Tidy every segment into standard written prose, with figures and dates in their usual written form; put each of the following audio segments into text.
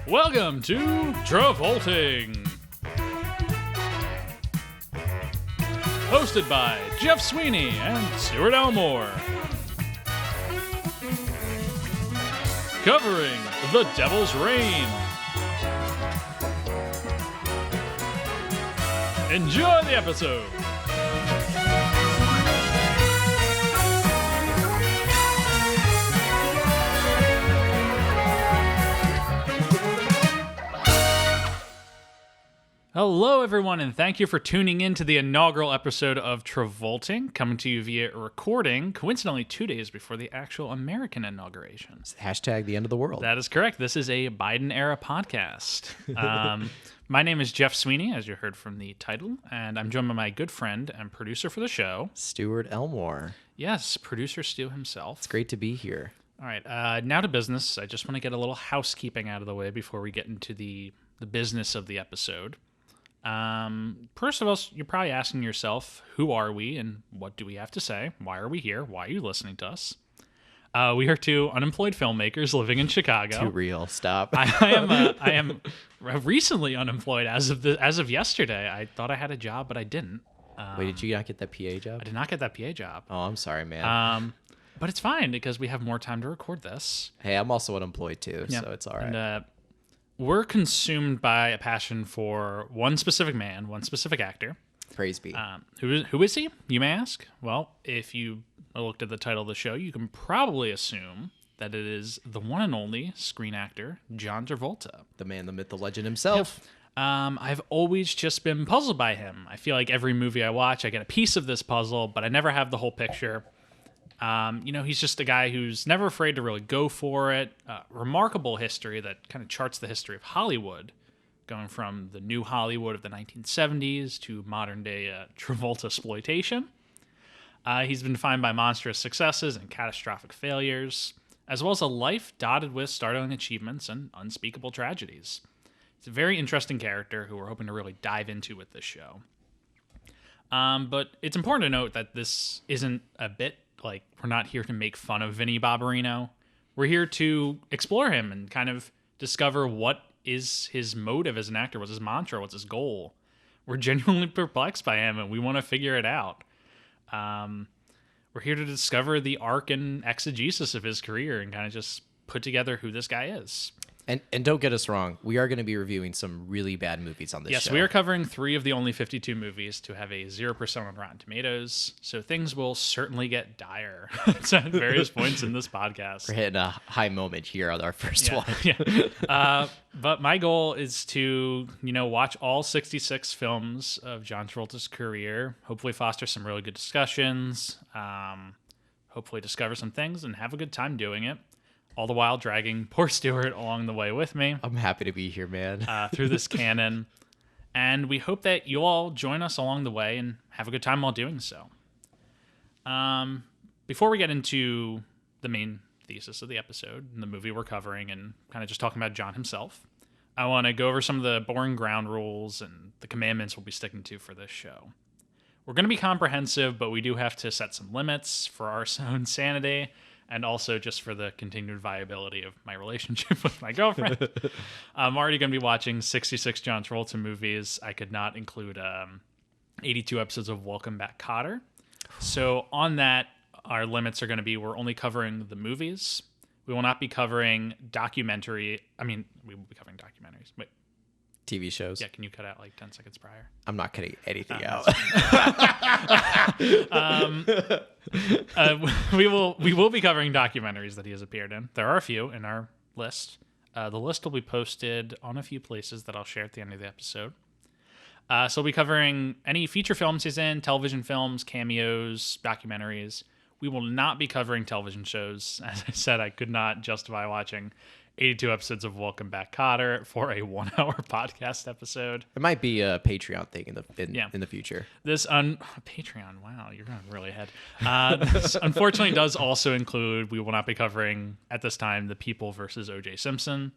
Welcome to Travolting, hosted by Jeff Sweeney and Stuart Elmore, covering The Devil's Reign. Enjoy the episode. Hello, everyone, and thank you for tuning in to the inaugural episode of Travolting, coming to you via recording, coincidentally 2 days before the actual American inauguration. Hashtag the end of the world. That is correct. This is a Biden-era podcast. My name is Jeff Sweeney, as you heard from the title, and I'm joined by my good friend and producer for the show, Stuart Elmore. Yes, producer Stu himself. It's great to be here. All right, now to business. I just want to get a little housekeeping out of the way before we get into the business of the episode. First of all, you're probably asking yourself, who are we and what do we have to say? Why are we here? Why are you listening to us? We are two unemployed filmmakers living in Chicago. Too real. Stop. I am recently unemployed as of yesterday. I thought I had a job, but I didn't. Wait, did you not get that PA job? I did not get that PA job. Oh, I'm sorry, man. But it's fine because we have more time to record this. Hey, I'm also unemployed too, Yeah. so it's all right. And, we're consumed by a passion for one specific man, one specific actor. Praise be. Who is he, you may ask? Well, if you looked at the title of the show, you can probably assume that it is the one and only screen actor, John Travolta. The man, the myth, the legend himself. I've always just been puzzled by him. I feel like every movie I watch, I get a piece of this puzzle, but I never have the whole picture. He's just a guy who's never afraid to really go for it. Remarkable history that kind of charts the history of Hollywood, going from the new Hollywood of the 1970s to modern day Travolta exploitation. He's been defined by monstrous successes and catastrophic failures, as well as a life dotted with startling achievements and unspeakable tragedies. It's a very interesting character who we're hoping to really dive into with this show. But it's important to note that this isn't a bit. Like, we're not here to make fun of Vinnie Barbarino. We're here to explore him and kind of discover what is his motive as an actor, what's his mantra, what's his goal. We're genuinely perplexed by him, and we want to figure it out. We're here to discover the arc and exegesis of his career and kind of just put together who this guy is. And don't get us wrong, we are going to be reviewing some really bad movies on this show. Yes, we are covering 3 of the only 52 movies to have a 0% on Rotten Tomatoes, so things will certainly get dire at various points in this podcast. We're hitting a high moment here on our first one. Yeah. But my goal is to, watch all 66 films of John Travolta's career, hopefully foster some really good discussions, hopefully discover some things, and have a good time doing it. All the while dragging poor Stuart along the way with me. I'm happy to be here, man. Through this canon. And we hope that you all join us along the way and have a good time while doing so. Before we get into the main thesis of the episode and the movie we're covering and kind of just talking about John himself, I want to go over some of the boring ground rules and the commandments we'll be sticking to for this show. We're going to be comprehensive, but we do have to set some limits for our own sanity and also just for the continued viability of my relationship with my girlfriend. I'm already going to be watching 66 John Travolta movies. I could not include 82 episodes of Welcome Back, Kotter. So on that, our limits are going to be we're only covering the movies. We will not be covering we will be covering documentaries. Wait. TV shows. Yeah, can you cut out like 10 seconds prior? I'm not cutting anything out. We will be covering documentaries that he has appeared in. There are a few in our list. The list will be posted on a few places that I'll share at the end of the episode. So we'll be covering any feature films he's in, television films, cameos, documentaries. We will not be covering television shows. As I said, I could not justify watching 82 episodes of Welcome Back, Kotter for a 1-hour podcast episode. It might be a Patreon thing in the future. This Patreon, wow, you're going really ahead. This unfortunately does also include, we will not be covering at this time, The People versus O.J. Simpson.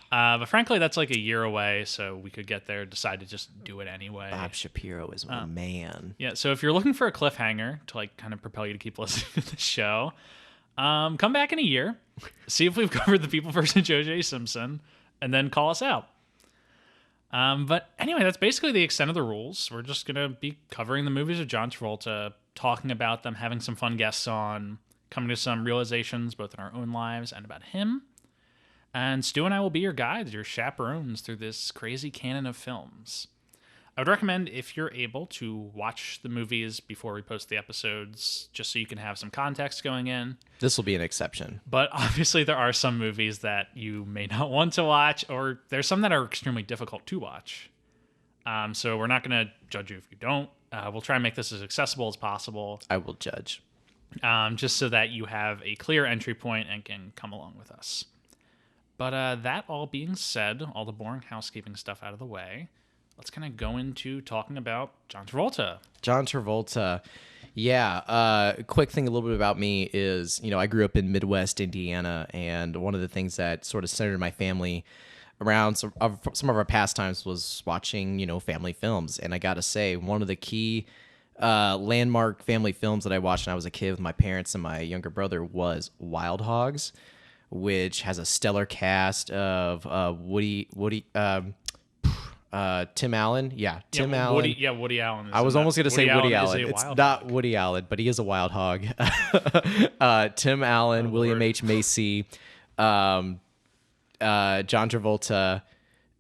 But frankly, that's like a year away, so we could get there, decide to just do it anyway. Bob Shapiro is my man. Yeah, so if you're looking for a cliffhanger to like kind of propel you to keep listening to the show, come back in a year, see if we've covered The People versus O.J. Simpson, and then call us out. But anyway, that's basically the extent of the rules. We're just going to be covering the movies of John Travolta, talking about them, having some fun guests on, coming to some realizations both in our own lives and about him. And Stu and I will be your guides, your chaperones through this crazy canon of films. I would recommend, if you're able, to watch the movies before we post the episodes, just so you can have some context going in. This will be an exception. But obviously there are some movies that you may not want to watch, or there's some that are extremely difficult to watch. So we're not going to judge you if you don't. We'll try and make this as accessible as possible. I will judge. Just so that you have a clear entry point and can come along with us. But that all being said, all the boring housekeeping stuff out of the way, let's kind of go into talking about John Travolta. John Travolta. Yeah. Quick thing a little bit about me is, I grew up in Midwest Indiana, and one of the things that sort of centered my family around some of our pastimes was watching, family films. And I got to say, one of the key landmark family films that I watched when I was a kid with my parents and my younger brother was Wild Hogs, which has a stellar cast of Tim Allen. Yeah, Tim Allen. Woody Allen. I was almost going to say Woody Allen. It's not hog. Woody Allen, but he is a wild hog. Tim Allen, William H. Macy, John Travolta,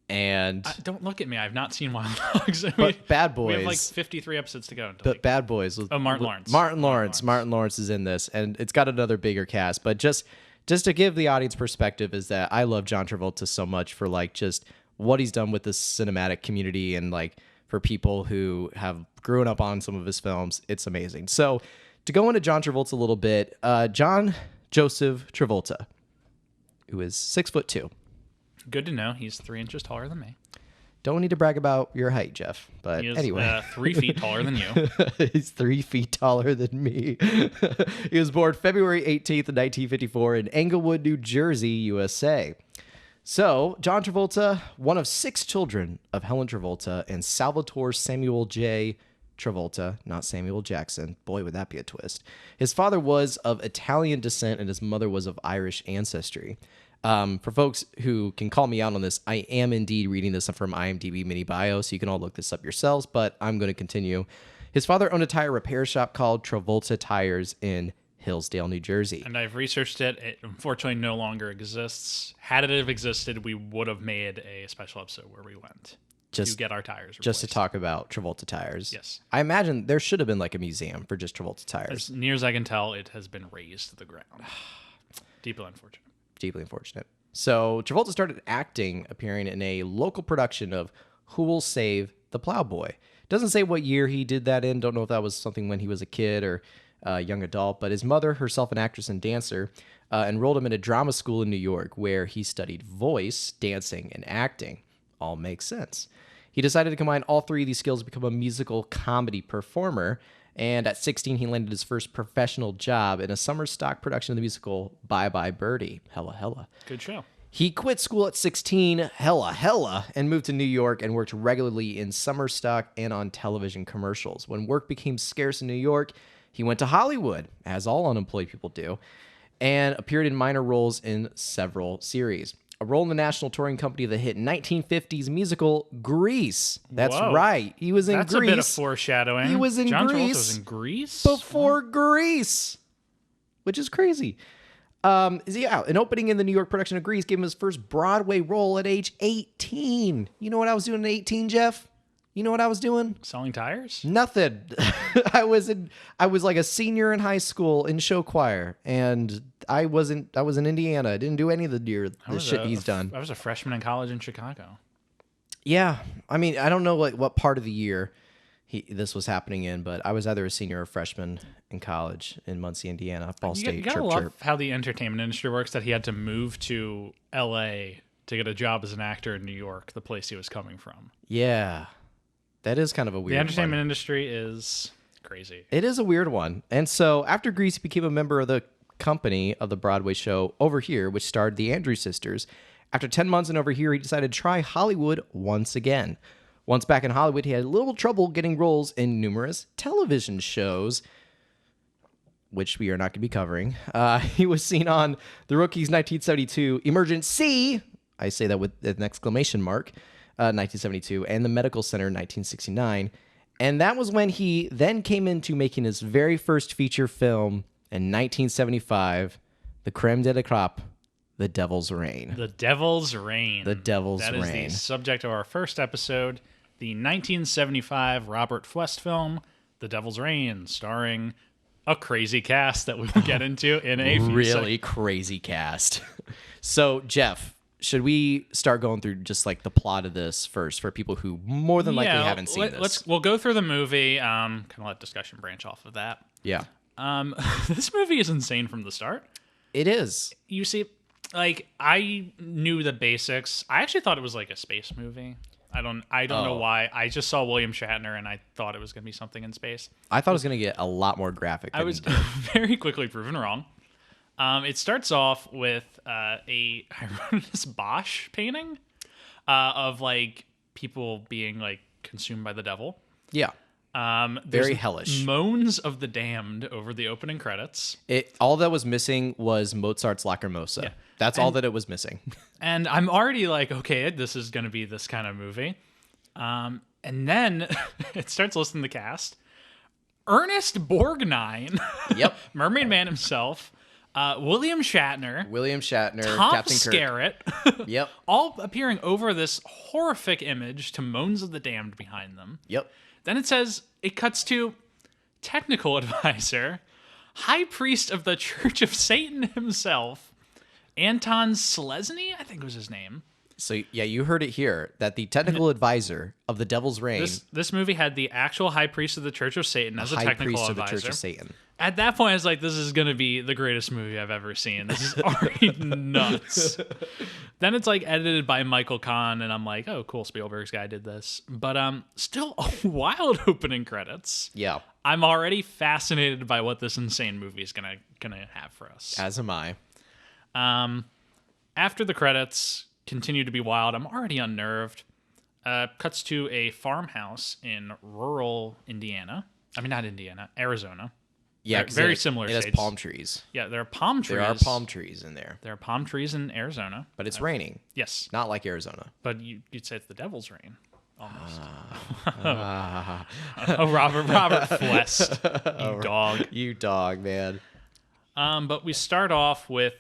and... don't look at me. I've not seen Wild Hogs. But Bad Boys. We have like 53 episodes to go. But Bad Boys. Martin Lawrence. Martin Lawrence is in this, and it's got another bigger cast. But just to give the audience perspective is that I love John Travolta so much for just what he's done with the cinematic community, and for people who have grown up on some of his films. It's amazing. So to go into John Travolta a little bit, John Joseph Travolta, who is 6'2". Good to know. He's 3 inches taller than me. Don't need to brag about your height, Jeff. But he is, anyway, 3 feet taller than you. He's 3 feet taller than me. He was born February 18th, 1954 in Englewood, New Jersey, USA. So, John Travolta, one of 6 children of Helen Travolta and Salvatore Samuel J. Travolta, not Samuel Jackson. Boy, would that be a twist. His father was of Italian descent and his mother was of Irish ancestry. For folks who can call me out on this, I am indeed reading this from IMDb mini bio, so you can all look this up yourselves, but I'm going to continue. His father owned a tire repair shop called Travolta Tires in Hillsdale, New Jersey. And I've researched it. It unfortunately no longer exists. Had it have existed, we would have made a special episode where we went to get our tires replaced. Just to talk about Travolta tires. Yes. I imagine there should have been a museum for just Travolta tires. As near as I can tell, it has been razed to the ground. Deeply unfortunate. Deeply unfortunate. So Travolta started acting, appearing in a local production of Who Will Save the Plowboy. Doesn't say what year he did that in. Don't know if that was something when he was a kid or young adult, but his mother, herself an actress and dancer, enrolled him in a drama school in New York where he studied voice, dancing, and acting. All makes sense. He decided to combine all 3 of these skills to become a musical comedy performer, and at 16 he landed his first professional job in a summer stock production of the musical Bye Bye Birdie. Hella hella. Good show. He quit school at 16, hella hella, and moved to New York and worked regularly in summer stock and on television commercials. When work became scarce in New York, he went to Hollywood, as all unemployed people do, and appeared in minor roles in several series. A role in the national touring company of the hit 1950s musical Grease. That's Whoa. Right. He was in Grease. That's a bit of foreshadowing. He was in John Grease. Travolta was in Grease? Before Grease, which is crazy. An opening in the New York production of Grease gave him his first Broadway role at age 18. You know what I was doing at 18, Jeff? You know what I was doing? Selling tires? Nothing. I was like a senior in high school in show choir, and I was in Indiana. I didn't do any of the shit he's done. I was a freshman in college in Chicago. Yeah. I mean, I don't know what part of the year this was happening in, but I was either a senior or a freshman in college in Muncie, Indiana. Ball State. You gotta love how the entertainment industry works, that he had to move to L.A. to get a job as an actor in New York, the place he was coming from. Yeah. That is kind of a weird one. The entertainment industry is crazy. It is a weird one. And so after Grease, he became a member of the company of the Broadway show Over Here, which starred the Andrews Sisters. After 10 months in Over Here, he decided to try Hollywood once again. Once back in Hollywood, he had a little trouble getting roles in numerous television shows, which we are not going to be covering. He was seen on The Rookies 1972, Emergency I say that with an exclamation mark, 1972, and The Medical Center, 1969. And that was when he then came into making his very first feature film in 1975, the creme de la crop, The Devil's Reign. The Devil's Reign. The Devil's That Reign. is the subject of our first episode, the 1975 Robert Fuest film, The Devil's Reign, starring a crazy cast that we will get into in a few Really crazy cast. So, Jeff, should we start going through just like the plot of this first for people who more than likely haven't seen this? We'll go through the movie, kind of let discussion branch off of that. Yeah. This movie is insane from the start. It is. You see, like, I knew the basics. I actually thought it was like a space movie. I don't know why. I just saw William Shatner and I thought it was going to be something in space. I thought it was going to get a lot more graphic. I was very quickly proven wrong. It starts off with a Hieronymus Bosch painting of like people being like consumed by the devil. Yeah. Very hellish. Moans of the damned over the opening credits. All that was missing was Mozart's Lacrimosa. Yeah. That's all that it was missing. And I'm already like, okay, this is going to be this kind of movie. And then it starts listing the cast. Ernest Borgnine. Yep. Mermaid Man himself. William Shatner. Tom Captain Skerritt. Yep. All appearing over this horrific image to moans of the damned behind them. Yep. Then it cuts to technical advisor, high priest of the Church of Satan himself, Anton Selesny, I think was his name. So, yeah, you heard it here, that the technical advisor of The Devil's Reign... This movie had the actual high priest of the Church of Satan as a technical advisor. High priest of the Church of Satan. At that point, I was like, this is going to be the greatest movie I've ever seen. This is already nuts. Then it's like edited by Michael Kahn, and I'm like, oh, cool, Spielberg's guy did this. But still a wild opening credits. Yeah. I'm already fascinated by what this insane movie is gonna have for us. As am I. After the credits continue to be wild, I'm already unnerved. Cuts to a farmhouse in rural Indiana. I mean, not Indiana, Arizona. Yeah, very similar. It has states. palm trees. Yeah, there are palm trees. There are palm trees in there. There are palm trees in Arizona. But it's raining. Yes. Not like Arizona. But you'd say it's the devil's rain. Almost. Oh, Robert Fuest. You dog. You dog, man. But we start off with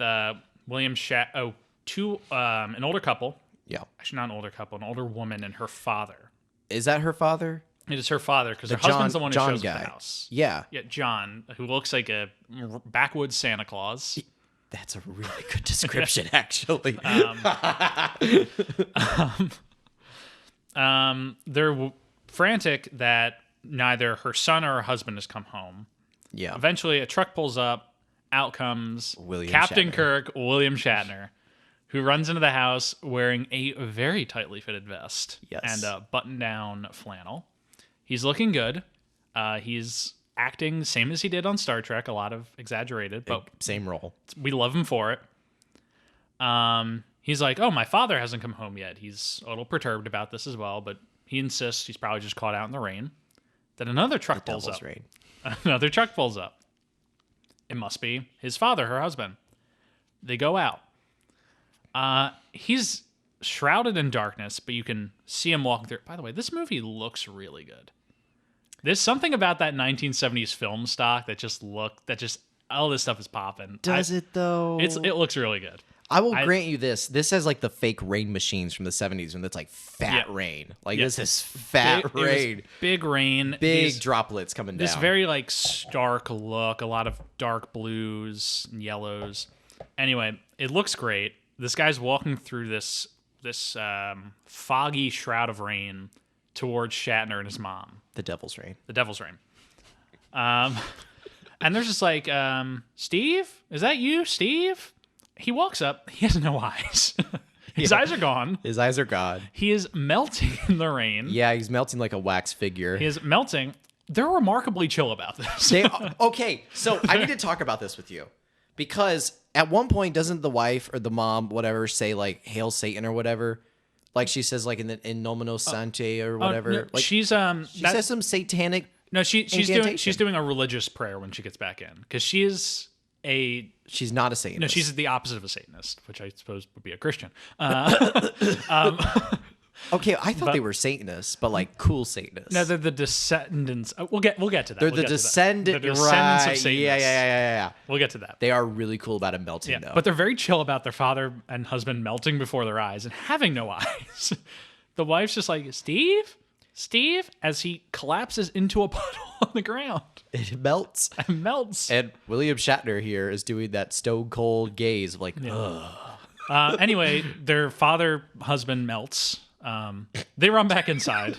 William an older couple. Yeah. Actually, not an older couple, an older woman and her father. Is that her father? It is her father, because her husband's the one who shows up at the house. Yeah. Yeah, John, who looks like a backwoods Santa Claus. That's a really good description, actually. They're frantic that neither her son or her husband has come home. Yeah. Eventually, a truck pulls up. Out comes Captain Kirk, William Shatner, who runs into the house wearing a very tightly fitted vest and a button-down flannel. He's looking good. He's acting same as he did on Star Trek, a lot of exaggerated, but same role. We love him for it. He's like, oh, my father hasn't come home yet. He's a little perturbed about this as well, but he insists he's probably just caught out in the rain. Then another truck pulls up. Another truck pulls up. It must be his father, her husband. They go out. He's shrouded in darkness, but you can see him walking through. By the way, this movie looks really good. There's something about that 1970s film stock that just all this stuff is popping. Does it though? It looks really good. I will grant you this. This has like the fake rain machines from the 70s when it's like fat rain. Like this is fat rain. Big rain. Big droplets coming down. This very like stark look, a lot of dark blues and yellows. Anyway, it looks great. This guy's walking through this foggy shroud of rain towards Shatner and his mom. The Devil's Reign. The Devil's Reign. And there's just like, Steve? Is that you, Steve? He walks up. He has no eyes. His eyes are gone. His eyes are gone. He is melting in the rain. Yeah, he's melting like a wax figure. He is melting. They're remarkably chill about this. Okay, so I need to talk about this with you. Because at one point, doesn't the wife or the mom, whatever, say like, Hail Satan or whatever? Like she says like in Nomino Sante or whatever. No, like she says some satanic No, she's doing a religious prayer when she gets back in. Because she is She's not a Satanist. No, she's the opposite of a Satanist, which I suppose would be a Christian. Okay, I thought they were Satanists, but like cool Satanists. No, they're the descendants. We'll get to that. They're the descendants of Satanists. Yeah. We'll get to that. They are really cool about it melting, though. But they're very chill about their father and husband melting before their eyes and having no eyes. The wife's just like, Steve, as he collapses into a puddle on the ground. It melts. And melts. And William Shatner here is doing that stone cold gaze of like, ugh. Anyway, their husband melts. They run back inside.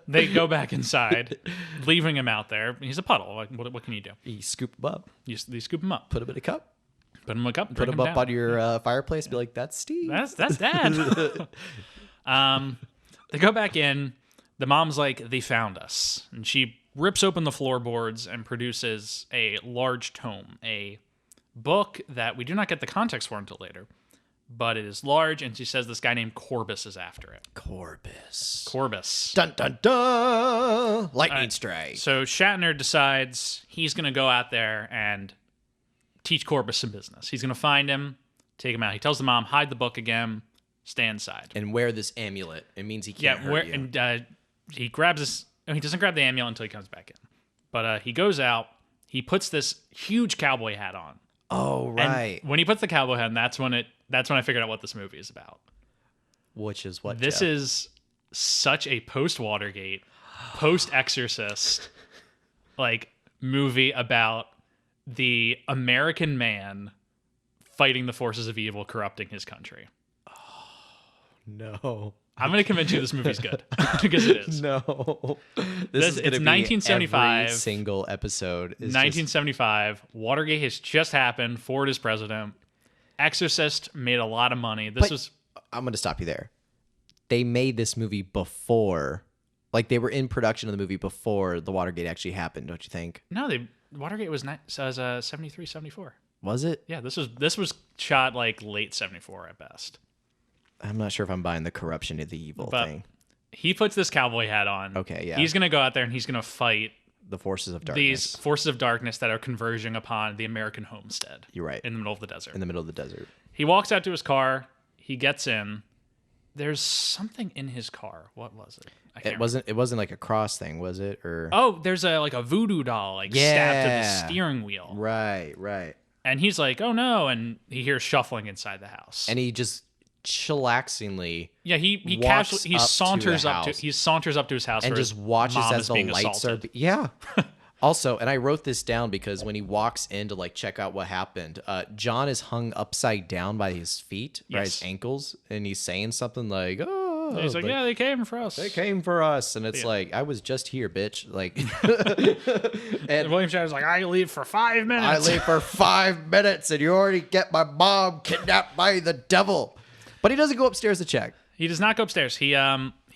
They go back inside, leaving him out there. He's a puddle. Like, what can you do? You scoop him up. You scoop him up. Put him in a cup. Put him in a cup. Put him up down. on your fireplace. Be like, that's Steve. That's Dad. They go back in. The mom's like, they found us. And she rips open the floorboards and produces a large tome, a book that we do not get the context for until later. But it is large, and she says this guy named Corbus is after it. Corbus. Dun, dun, dun. Lightning strike. So Shatner decides he's going to go out there and teach Corbus some business. He's going to find him, take him out. He tells the mom, hide the book again, stay inside. And wear this amulet. It means he can't hurt you. And he grabs this. He doesn't grab the amulet until he comes back in. But he goes out. He puts this huge cowboy hat on. Oh, right. And when he puts the cowboy hat on, that's when I figured out what this movie is about. Which is what? This Jeff? is such a post-Watergate, post-Exorcist like movie about the American man fighting the forces of evil corrupting his country. No. I'm going to convince you this movie's good because it is. No. This is it's 1975. Every single episode is 1975. Watergate has just happened. Ford is president. Exorcist made a lot of money. I'm going to stop you there. They made this movie before, like they were in production of the movie before the Watergate actually happened, don't you think? No, Watergate was 73, 74. Was it? Yeah, this was shot like late 74 at best. I'm not sure if I'm buying the corruption of the evil thing. He puts this cowboy hat on. Okay, yeah. He's going to go out there and he's going to fight the forces of darkness. These forces of darkness that are converging upon the American homestead. You're right. In the middle of the desert. In the middle of the desert. He walks out to his car. He gets in. There's something in his car. What was it? It wasn't like a cross thing, was it? Or there's a voodoo doll stabbed to the steering wheel. Right. And he's like, oh no, and he hears shuffling inside the house. And he just chillaxingly he casually saunters up to his house and just watches as the lights are also, and I wrote this down because when he walks in to like check out what happened, John is hung upside down by his feet, by his ankles, and he's saying something like, oh, and he's like, yeah, they came for us, and it's like, I was just here, bitch, like. And William Shatner's like, I leave for 5 minutes, and you already get my mom kidnapped by the devil. But he doesn't go upstairs to check. He does not go upstairs. He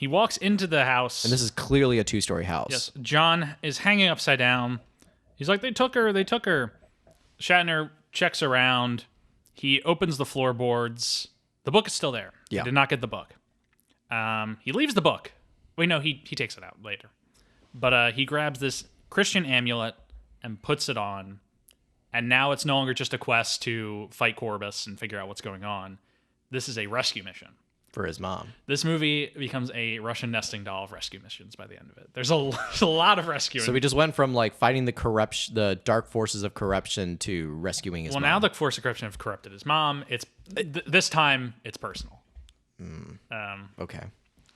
walks into the house. And this is clearly a 2-story house. Yes. John is hanging upside down. He's like, they took her. Shatner checks around. He opens the floorboards. The book is still there. Yeah. He did not get the book. He leaves the book. Wait, no, he takes it out later. But he grabs this Christian amulet and puts it on. And now it's no longer just a quest to fight Corbus and figure out what's going on. This is a rescue mission. For his mom. This movie becomes a Russian nesting doll of rescue missions by the end of it. There's a lot of rescuing. So we just went from like fighting the dark forces of corruption to rescuing his mom. Well, now the force of corruption have corrupted his mom. It's this time it's personal. Okay.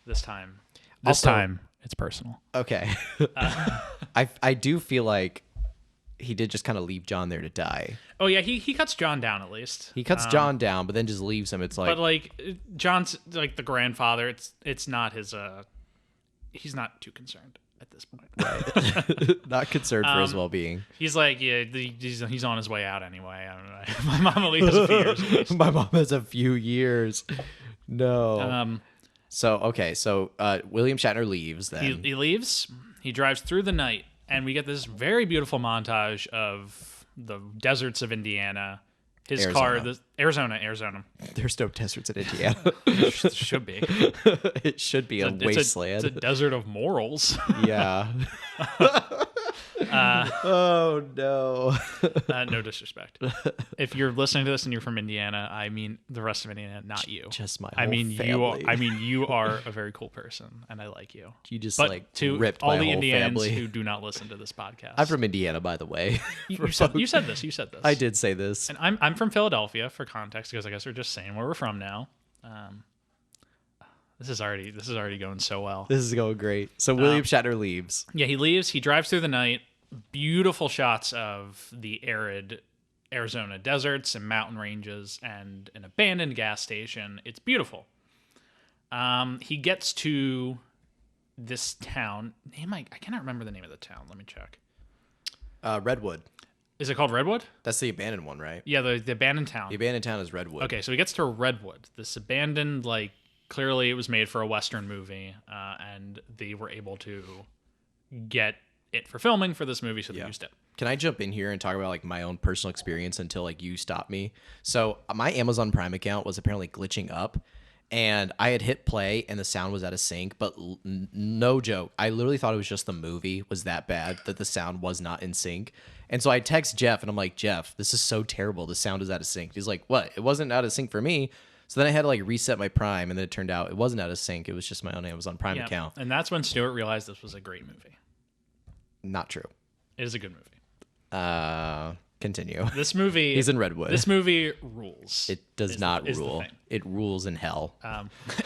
This time it's personal. Okay. I do feel like he did just kind of leave John there to die. Oh yeah, he cuts John down at least. He cuts John down, but then just leaves him. It's like, but like John's like the grandfather. It's not his. He's not too concerned at this point. Right. Not concerned for his well-being. He's like, yeah, he's on his way out anyway. I don't know. My mom only has a few years. At least. My mom has a few years. No. So William Shatner leaves. Then he leaves. He drives through the night. And we get this very beautiful montage of the deserts of Indiana. His car, Arizona. There's no deserts in Indiana. Should be. It should be a wasteland. It's a desert of morals. Yeah. Oh no. No disrespect. If you're listening to this and you're from Indiana, I mean the rest of Indiana, not you. Just my whole I mean family. you are a very cool person, and I like you. You just but like to ripped all my the whole Indians family. who do not listen to this podcast. I'm from Indiana, by the way. You said this. You said this. I did say this. And I'm from Philadelphia for context, because I guess we're just saying where we're from now. This is already going so well. This is going great. So William Shatner leaves. Yeah, he leaves. He drives through the night. Beautiful shots of the arid Arizona deserts and mountain ranges and an abandoned gas station. It's beautiful. He gets to this town. I cannot remember the name of the town. Let me check. Redwood. Is it called Redwood? That's the abandoned one, right? Yeah, the abandoned town. The abandoned town is Redwood. Okay, so he gets to Redwood. This abandoned, like, clearly it was made for a Western movie, and they were able to get it for filming for this movie, so they used it. Can I jump in here and talk about like my own personal experience until like you stop me? So my Amazon Prime account was apparently glitching up, and I had hit play and the sound was out of sync. But no joke, I literally thought it was just the movie was that bad that the sound was not in sync. And so I text Jeff and I'm like, Jeff, this is so terrible. The sound is out of sync. He's like, what? It wasn't out of sync for me. So then I had to like reset my Prime, and then it turned out it wasn't out of sync. It was just my own Amazon Prime account. And that's when Stuart realized this was a great movie. Not true. It is a good movie. Continue. This movie... He's in Redwood. This movie rules. It does not rule. It rules in hell.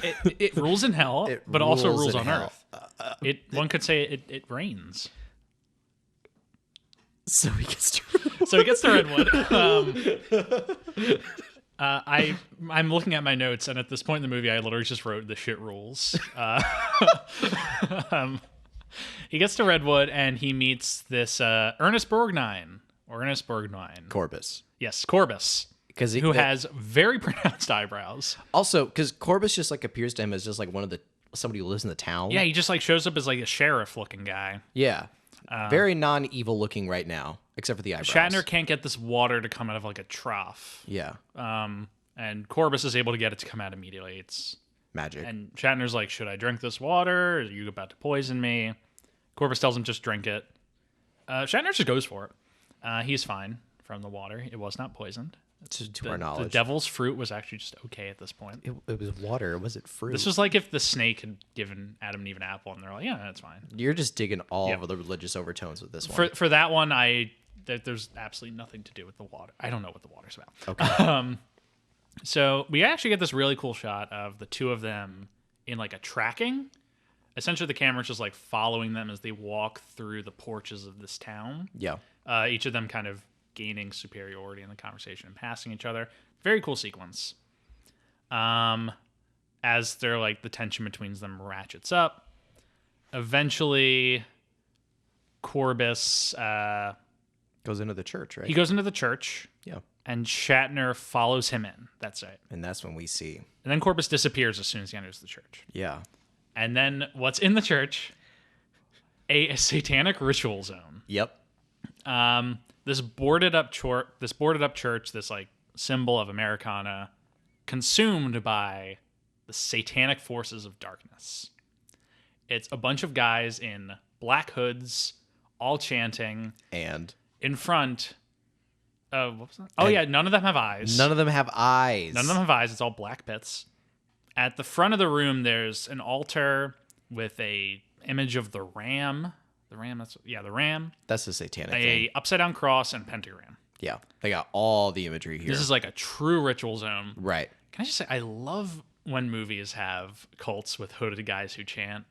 It rules in hell, It but also rules rules in on hell. Earth. One could say it rains. So he gets to So he gets to Redwood. I'm looking at my notes, and at this point in the movie, I literally just wrote "the shit rules." He gets to Redwood, and he meets this Ernest Borgnine. Corbus. Yes, Corbus. Who has very pronounced eyebrows. Also, because Corbus just like appears to him as just like somebody who lives in the town. Yeah, he just like shows up as like a sheriff-looking guy. Yeah. Very non-evil looking right now, except for the eyebrows. Shatner can't get this water to come out of like a trough. Yeah. And Corbus is able to get it to come out immediately. It's magic. And Shatner's like, should I drink this water? Are you about to poison me? Corbus tells him just drink it. Shatner just goes for it. He's fine from the water. It was not poisoned. To our knowledge. The devil's fruit was actually just okay at this point. It was water. Was it fruit? This was like if the snake had given Adam and Eve an apple, and they're like, yeah, that's fine. You're just digging all of the religious overtones with this one. For that one, there's absolutely nothing to do with the water. I don't know what the water's about. Okay. So we actually get this really cool shot of the two of them in like a tracking. Essentially, the camera's just like following them as they walk through the porches of this town. Yeah. Each of them kind of gaining superiority in the conversation and passing each other. Very cool sequence. As they're like the tension between them ratchets up. Eventually, Corbus goes into the church, right? He goes into the church. Yeah. And Shatner follows him in. That's it. And that's when we see. And then Corbus disappears as soon as he enters the church. Yeah. And then what's in the church? A satanic ritual zone. Yep. This boarded up church, this like symbol of Americana, consumed by the satanic forces of darkness. It's a bunch of guys in black hoods, all chanting, and in front. What was that? Oh yeah, none of them have eyes. None of them have eyes. It's all black pits. At the front of the room, there's an altar with a image of the ram. The ram. That's the satanic thing. A upside down cross and pentagram. Yeah, they got all the imagery here. This is like a true ritual zone. Right. Can I just say, I love when movies have cults with hooded guys who chant.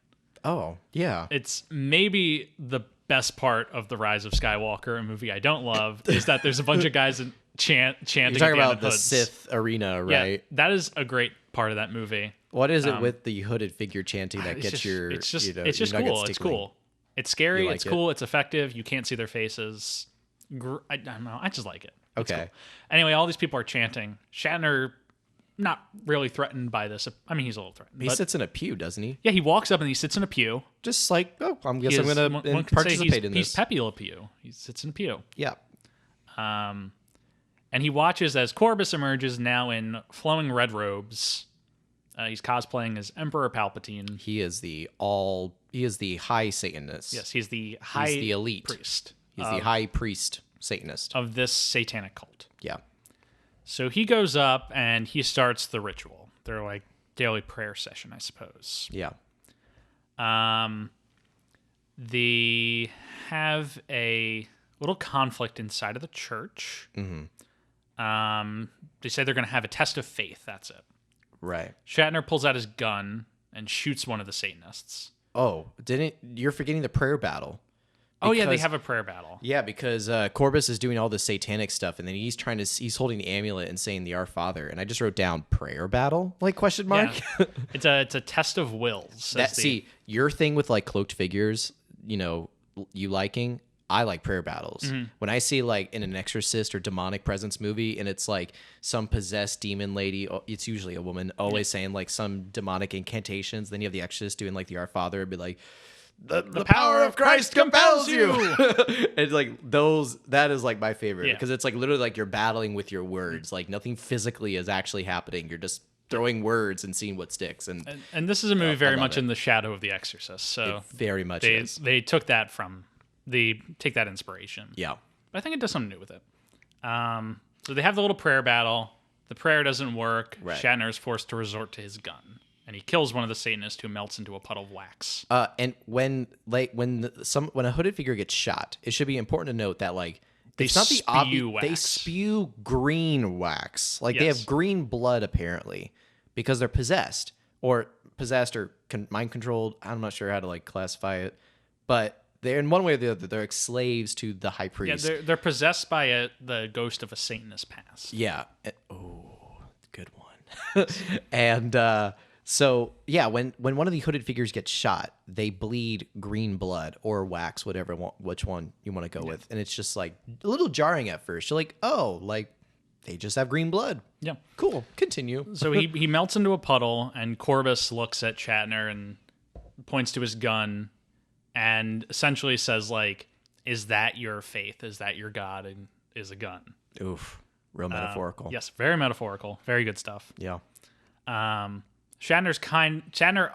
Oh, yeah. It's maybe the best part of The Rise of Skywalker, a movie I don't love, is that there's a bunch of guys chanting. You're talking about the hoods. Sith arena, right? Yeah, that is a great part of that movie. What is it with the hooded figure chanting that gets your... It's just cool. It's cool. It's scary. Like it's cool. It's effective. You can't see their faces. I don't know. I just like it. Okay. Cool. Anyway, all these people are chanting. Shatner, not really threatened by this. I mean, he's a little threatened. He sits in a pew, doesn't he? Yeah, he walks up and he sits in a pew. Just like, I'm going to participate in this. He's Pepe Le Pew. He sits in a pew. Yeah. And he watches as Corbus emerges now in flowing red robes. He's cosplaying as Emperor Palpatine. He is the high Satanist. Yes, he's the elite priest. He's the high priest Satanist of this satanic cult. Yeah. So he goes up and he starts the ritual. Their like daily prayer session, I suppose. Yeah. They have a little conflict inside of the church. They say they're going to have a test of faith. That's it. Right. Shatner pulls out his gun and shoots one of the Satanists. Oh, you're forgetting the prayer battle. Oh yeah, they have a prayer battle. Yeah, because Corbus is doing all the satanic stuff, and then he's holding the amulet and saying the Our Father, and I just wrote down prayer battle, like question mark. Yeah. it's a test of wills. See, your thing with like cloaked figures, you liking. I like prayer battles. When I see like in an exorcist or demonic presence movie and it's like some possessed demon lady, it's usually a woman, always saying like some demonic incantations. Then you have the exorcist doing like the Our Father and be like, the power of Christ compels you. It's like that is like my favorite because it's like literally like you're battling with your words. Like nothing physically is actually happening. You're just throwing words and seeing what sticks. And this is a movie very much in the shadow of The Exorcist. So it very much is. They took that from... They take that inspiration. Yeah. But I think it does something new with it. So they have the little prayer battle. The prayer doesn't work. Right. Shatner is forced to resort to his gun. And he kills one of the Satanists who melts into a puddle of wax. And when a hooded figure gets shot, it should be important to note that like it's not the obvious. They spew green wax. Like they have green blood apparently because they're possessed or mind controlled. I'm not sure how to like classify it, but they're in one way or the other. They're like slaves to the high priest. Yeah, they're possessed by the ghost of a Satanist past. Yeah. Oh, good one. And so yeah, when one of the hooded figures gets shot, they bleed green blood or wax, which one you want to go with, and it's just like a little jarring at first. You're like, oh, like they just have green blood. Yeah, cool. Continue. So he melts into a puddle, and Corbus looks at Shatner and points to his gun. And essentially says, like, is that your faith? Is that your God? And is a gun? Oof. Real metaphorical. Yes, very metaphorical. Very good stuff. Yeah. Shatner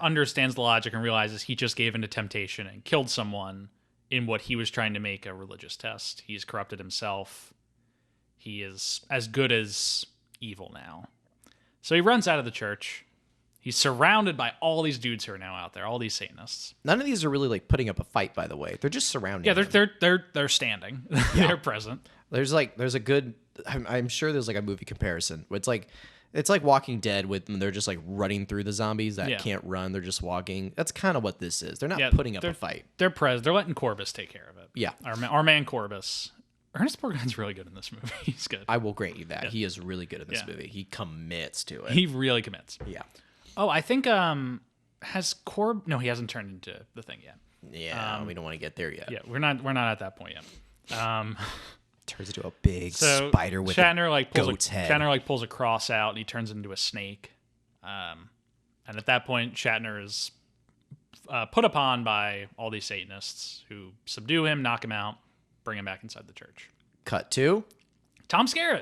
understands the logic and realizes he just gave into temptation and killed someone in what he was trying to make a religious test. He's corrupted himself. He is as good as evil now. So he runs out of the church. He's surrounded by all these dudes who are now out there, all these Satanists. None of these are really like putting up a fight, by the way. They're just surrounding. Yeah, they're standing. Yeah. They're present. There's a good. I'm sure there's like a movie comparison. It's like Walking Dead with them. They're just like running through the zombies that can't run. They're just walking. That's kind of what this is. They're not putting up a fight. They're present. They're letting Corbus take care of it. Yeah, our man Corbus. Ernest Borgnine's really good in this movie. He's good. I will grant you that. He is really good in this movie. He commits to it. He really commits. Yeah. Oh, I think has Corb? No, he hasn't turned into the thing yet. Yeah, we don't want to get there yet. Yeah, we're not at that point yet. Turns into a big spider with Shatner a goat's head. Shatner like pulls a cross out and he turns into a snake. And at that point, Shatner is put upon by all these Satanists who subdue him, knock him out, bring him back inside the church. Cut to Tom Skerritt.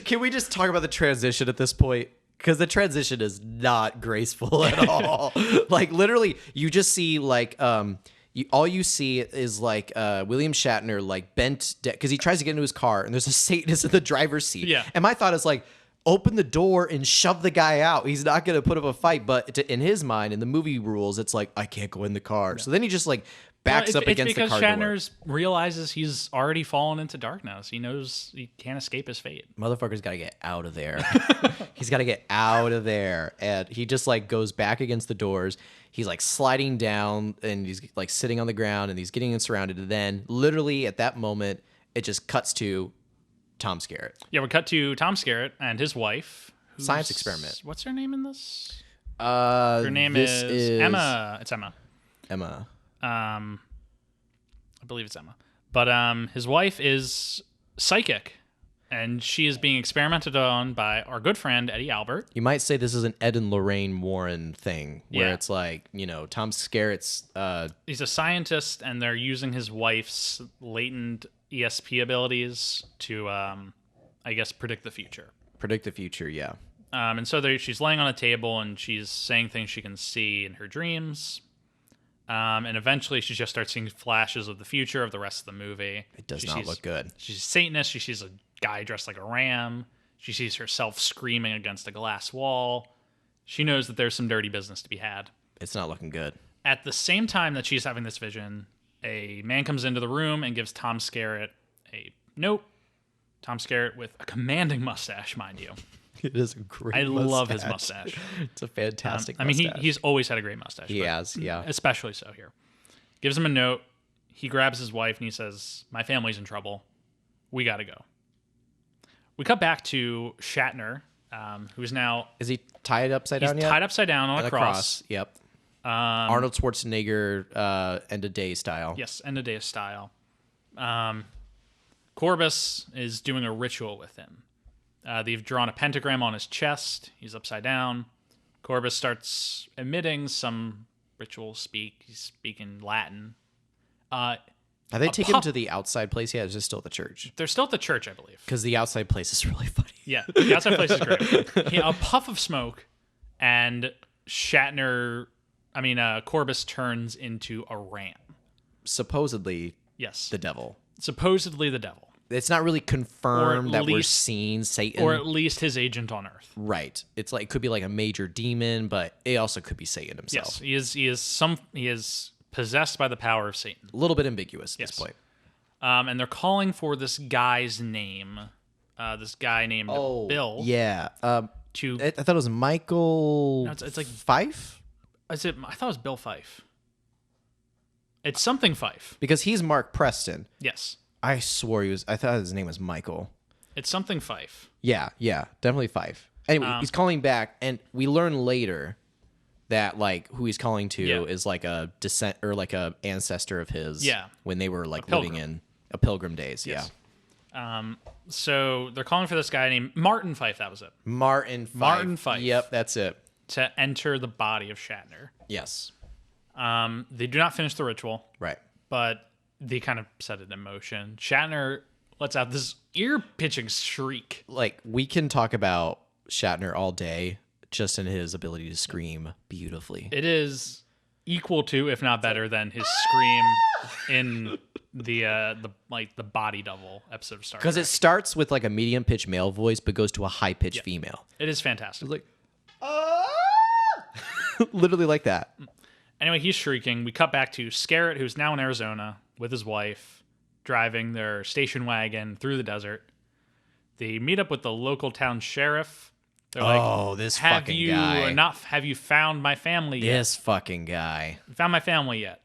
Can we just talk about the transition at this point? Because the transition is not graceful at all. Like literally, you just see like all you see is like William Shatner like bent because he tries to get into his car and there's a Satanist in the driver's seat. Yeah. And my thought is like, open the door and shove the guy out. He's not going to put up a fight. But in his mind, in the movie rules, it's like, I can't go in the car. So then he just like backs up against the car door. It's because Shatner realizes he's already fallen into darkness. He knows he can't escape his fate. Motherfucker's got to get out of there. He's got to get out of there. And he just like goes back against the doors. He's like sliding down and he's like sitting on the ground and he's getting surrounded. And then literally at that moment, it just cuts to Tom Skerritt. Yeah, we cut to Tom Skerritt and his wife. Science experiment. What's her name in this? Her name is Emma. It's Emma. Emma. I believe it's Emma. But his wife is psychic, and she is being experimented on by our good friend Eddie Albert. You might say this is an Ed and Lorraine Warren thing, where it's like, Tom Skerritt's... He's a scientist, and they're using his wife's latent ESP abilities to, I guess, predict the future. Predict the future, yeah. And so she's laying on a table, and she's saying things she can see in her dreams. And eventually she just starts seeing flashes of the future of the rest of the movie. It does not look good. She's a Satanist. She sees a guy dressed like a ram. She sees herself screaming against a glass wall. She knows that there's some dirty business to be had. It's not looking good. At the same time that she's having this vision, a man comes into the room and gives Tom Skerritt a note. Tom Skerritt with a commanding mustache, mind you. It is a great I love his mustache. It's a fantastic I mean, mustache. he's always had a great mustache. He has, yeah. Especially so here. Gives him a note. He grabs his wife and he says, my family's in trouble. We got to go. We cut back to Shatner, who's now... Is he tied upside down yet? He's tied upside down on a cross. Yep. Arnold Schwarzenegger end of day style. Yes, end of day style. Corbus is doing a ritual with him. They've drawn a pentagram on his chest. He's upside down. Corbus starts emitting some ritual speak. He's speaking Latin. Have they taken him to the outside place yet? Or is it still the church? They're still at the church, I believe. Because the outside place is really funny. Yeah, the outside place is great. A puff of smoke, and Corbus turns into a ram. Supposedly, yes, the devil. Supposedly the devil. It's not really confirmed that we're seeing Satan. Or at least his agent on Earth. Right. It's like, it could be like a major demon, but it also could be Satan himself. Yes, he is possessed by the power of Satan. A little bit ambiguous at this point. And they're calling for this guy's name. This guy named Bill. Yeah. I thought it was Michael. No, it's like Fife. I thought it was Bill Fife. It's something Fife. Because he's Mark Preston. Yes. I swore I thought his name was Michael. It's something Fife. Yeah, definitely Fife. Anyway, he's calling back, and we learn later that like who he's calling to is like a descent or like a ancestor of his. Yeah. When they were like living in a pilgrim days. Yes. Yeah. So they're calling for this guy named Martin Fife. That was it. Martin Fife. Yep, that's it. To enter the body of Shatner. Yes. They do not finish the ritual. Right. But they kind of set it in motion. Shatner lets out this ear-pitching shriek. Like, we can talk about Shatner all day just in his ability to scream beautifully. It is equal to, if not better than, his scream in the body double episode of Star Trek. Because it starts with like a medium-pitched male voice, but goes to a high-pitched female. It is fantastic. It's like, literally like that. Anyway, he's shrieking. We cut back to Skerritt, who's now in Arizona with his wife, driving their station wagon through the desert. They meet up with the local town sheriff. They're like, this fucking guy. Have you found my family yet? This fucking guy. Found my family yet?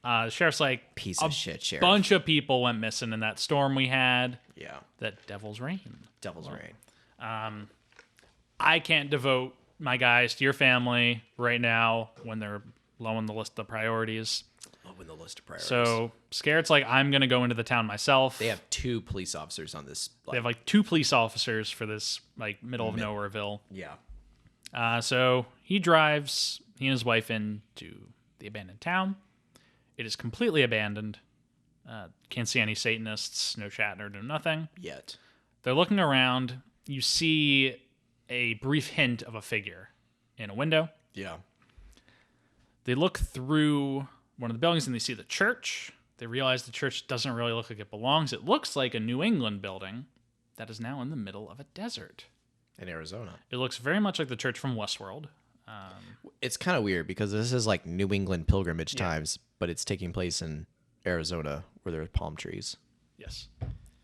The sheriff's like, piece of shit, sheriff. Bunch of people went missing in that storm we had. Yeah. That Devil's Rain. Rain. I can't devote my guys to your family right now when they're low on the list of priorities. So Skerritt's like, I'm going to go into the town myself. They have 2 police officers on this. They have like 2 police officers for this like middle of nowhereville. Yeah. So he drives he and his wife into the abandoned town. It is completely abandoned. Can't see any Satanists, no Shatner, no nothing. Yet. They're looking around. You see a brief hint of a figure in a window. Yeah. They look through one of the buildings and they see the church. They realize the church doesn't really look like it belongs. It looks like a New England building that is now in the middle of a desert. In Arizona. It looks very much like the church from Westworld. It's kind of weird because this is like New England pilgrimage times, but it's taking place in Arizona where there are palm trees. Yes.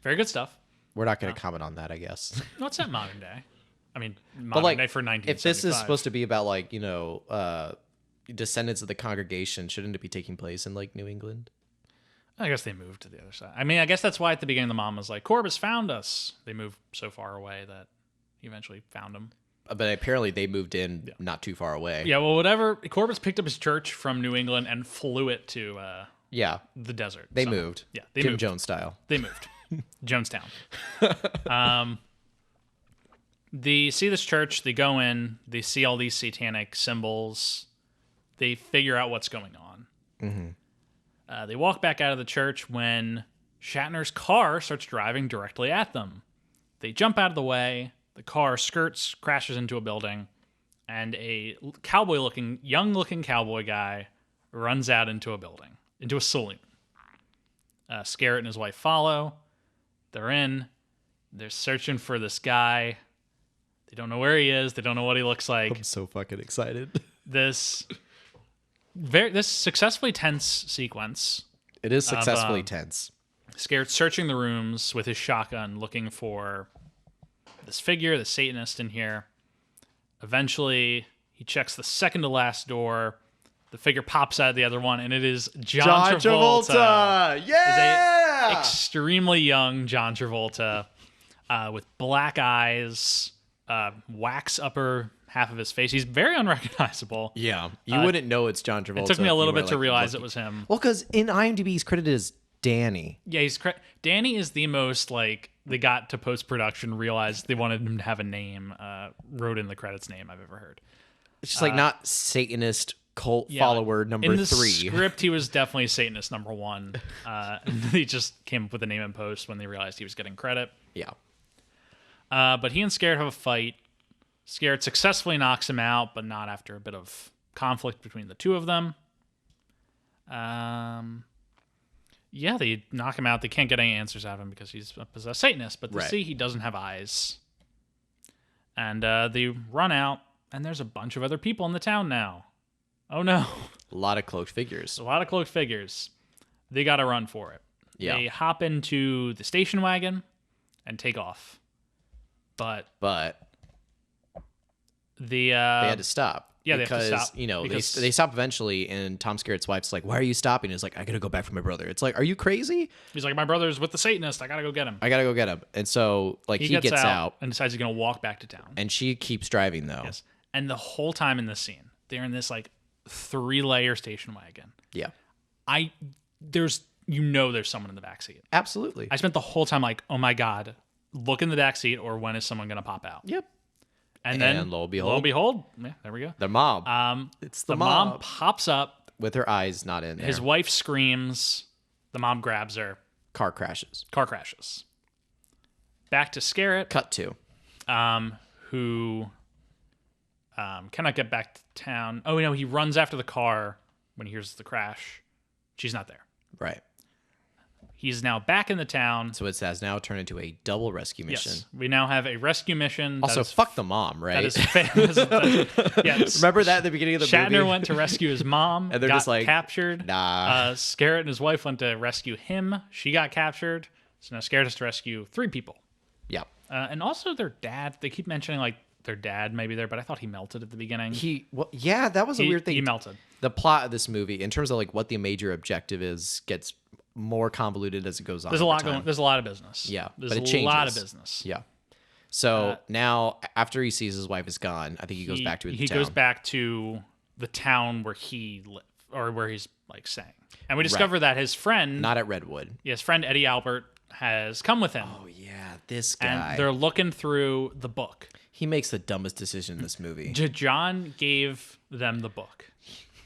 Very good stuff. We're not going to comment on that, I guess. No, it's not modern day. I mean, modern day for 1975. If this is supposed to be about like, descendants of the congregation, shouldn't it be taking place in like New England? I guess they moved to the other side. I mean, I guess that's why at the beginning the mom was like, Corbus found us. They moved so far away that he eventually found him. But apparently they moved in not too far away. Yeah, well, whatever. Corbus picked up his church from New England and flew it to the desert. They moved. Yeah, they Jim moved. Jones style. They moved. Jonestown. They see this church. They go in. They see all these satanic symbols. They figure out what's going on. Mm-hmm. They walk back out of the church when Shatner's car starts driving directly at them. They jump out of the way. The car crashes into a building, and a young-looking cowboy guy runs out into a building, into a saloon. Scarrett and his wife follow. They're in. They're searching for this guy. They don't know where he is. They don't know what he looks like. I'm so fucking excited. This successfully tense sequence. It is successfully tense. Scarrett's searching the rooms with his shotgun, looking for this figure, the Satanist in here. Eventually, he checks the second to last door. The figure pops out of the other one, and it is John Travolta. Yeah! Is a extremely young John Travolta with black eyes, wax upper half of his face. He's very unrecognizable. Yeah. You wouldn't know it's John Travolta. It took me a little bit to like, realize it was him. Well, because in IMDb, he's credited as Danny. Yeah, Danny is the most, like, they got to post-production, realized they wanted him to have a name, wrote in the credits name I've ever heard. It's just like not Satanist cult follower number 3. In the script, he was definitely Satanist number 1. He just came up with the name in post when they realized he was getting credit. Yeah. But he and Scarrett have a fight. Scarrett successfully knocks him out, but not after a bit of conflict between the two of them. Yeah, they knock him out. They can't get any answers out of him because he's a possessed Satanist, but they see he doesn't have eyes. And they run out, and there's a bunch of other people in the town now. Oh, no. A lot of cloaked figures. A lot of cloaked figures. They got to run for it. Yeah. They hop into the station wagon and take off. But they had to stop. Yeah, because, they have to stop. You know, because they stop eventually, and Tom Skerritt's wife's like, "Why are you stopping?" He's like, "I gotta go back for my brother." It's like, are you crazy? He's like, "My brother's with the Satanist. I gotta go get him." And so, like, he gets out and decides he's gonna walk back to town. And she keeps driving though. Yes. And the whole time in this scene, they're in this like 3-layer station wagon. Yeah. There's someone in the backseat. Absolutely. I spent the whole time like, oh my God, look in the backseat, or when is someone gonna pop out? Yep. And then lo and behold, yeah, there we go. The mob. It's the mom mob pops up with her eyes not in there. His wife screams. The mom grabs her. Car crashes. Back to Scarrett. Cut to. Who cannot get back to town. Oh no, he runs after the car when he hears the crash. She's not there. Right. He's now back in the town. So it has now turned into a double rescue mission. Yes, we now have a rescue mission. Also, fuck the mom, right? That is famous. Yes. Remember that at the beginning of the movie? Shatner went to rescue his mom. And they're got just like, captured. Nah. Scarrett and his wife went to rescue him. She got captured. So now Scarrett has to rescue 3 people. Yeah. And also their dad. They keep mentioning like their dad may be there, but I thought he melted at the beginning. Yeah, that was a weird thing. He melted. The plot of this movie, in terms of like what the major objective is, gets more convoluted as it goes on. There's a lot going. There's a lot of business. Yeah, there's but it a changes. lot of business. Yeah. So now, after he sees his wife is gone, I think he goes back to the town. He goes back to the town where he lived, or where he's like staying. And we discover that his friend, not at Redwood. His friend Eddie Albert has come with him. Oh yeah, this guy. And they're looking through the book. He makes the dumbest decision in this movie. John gave them the book.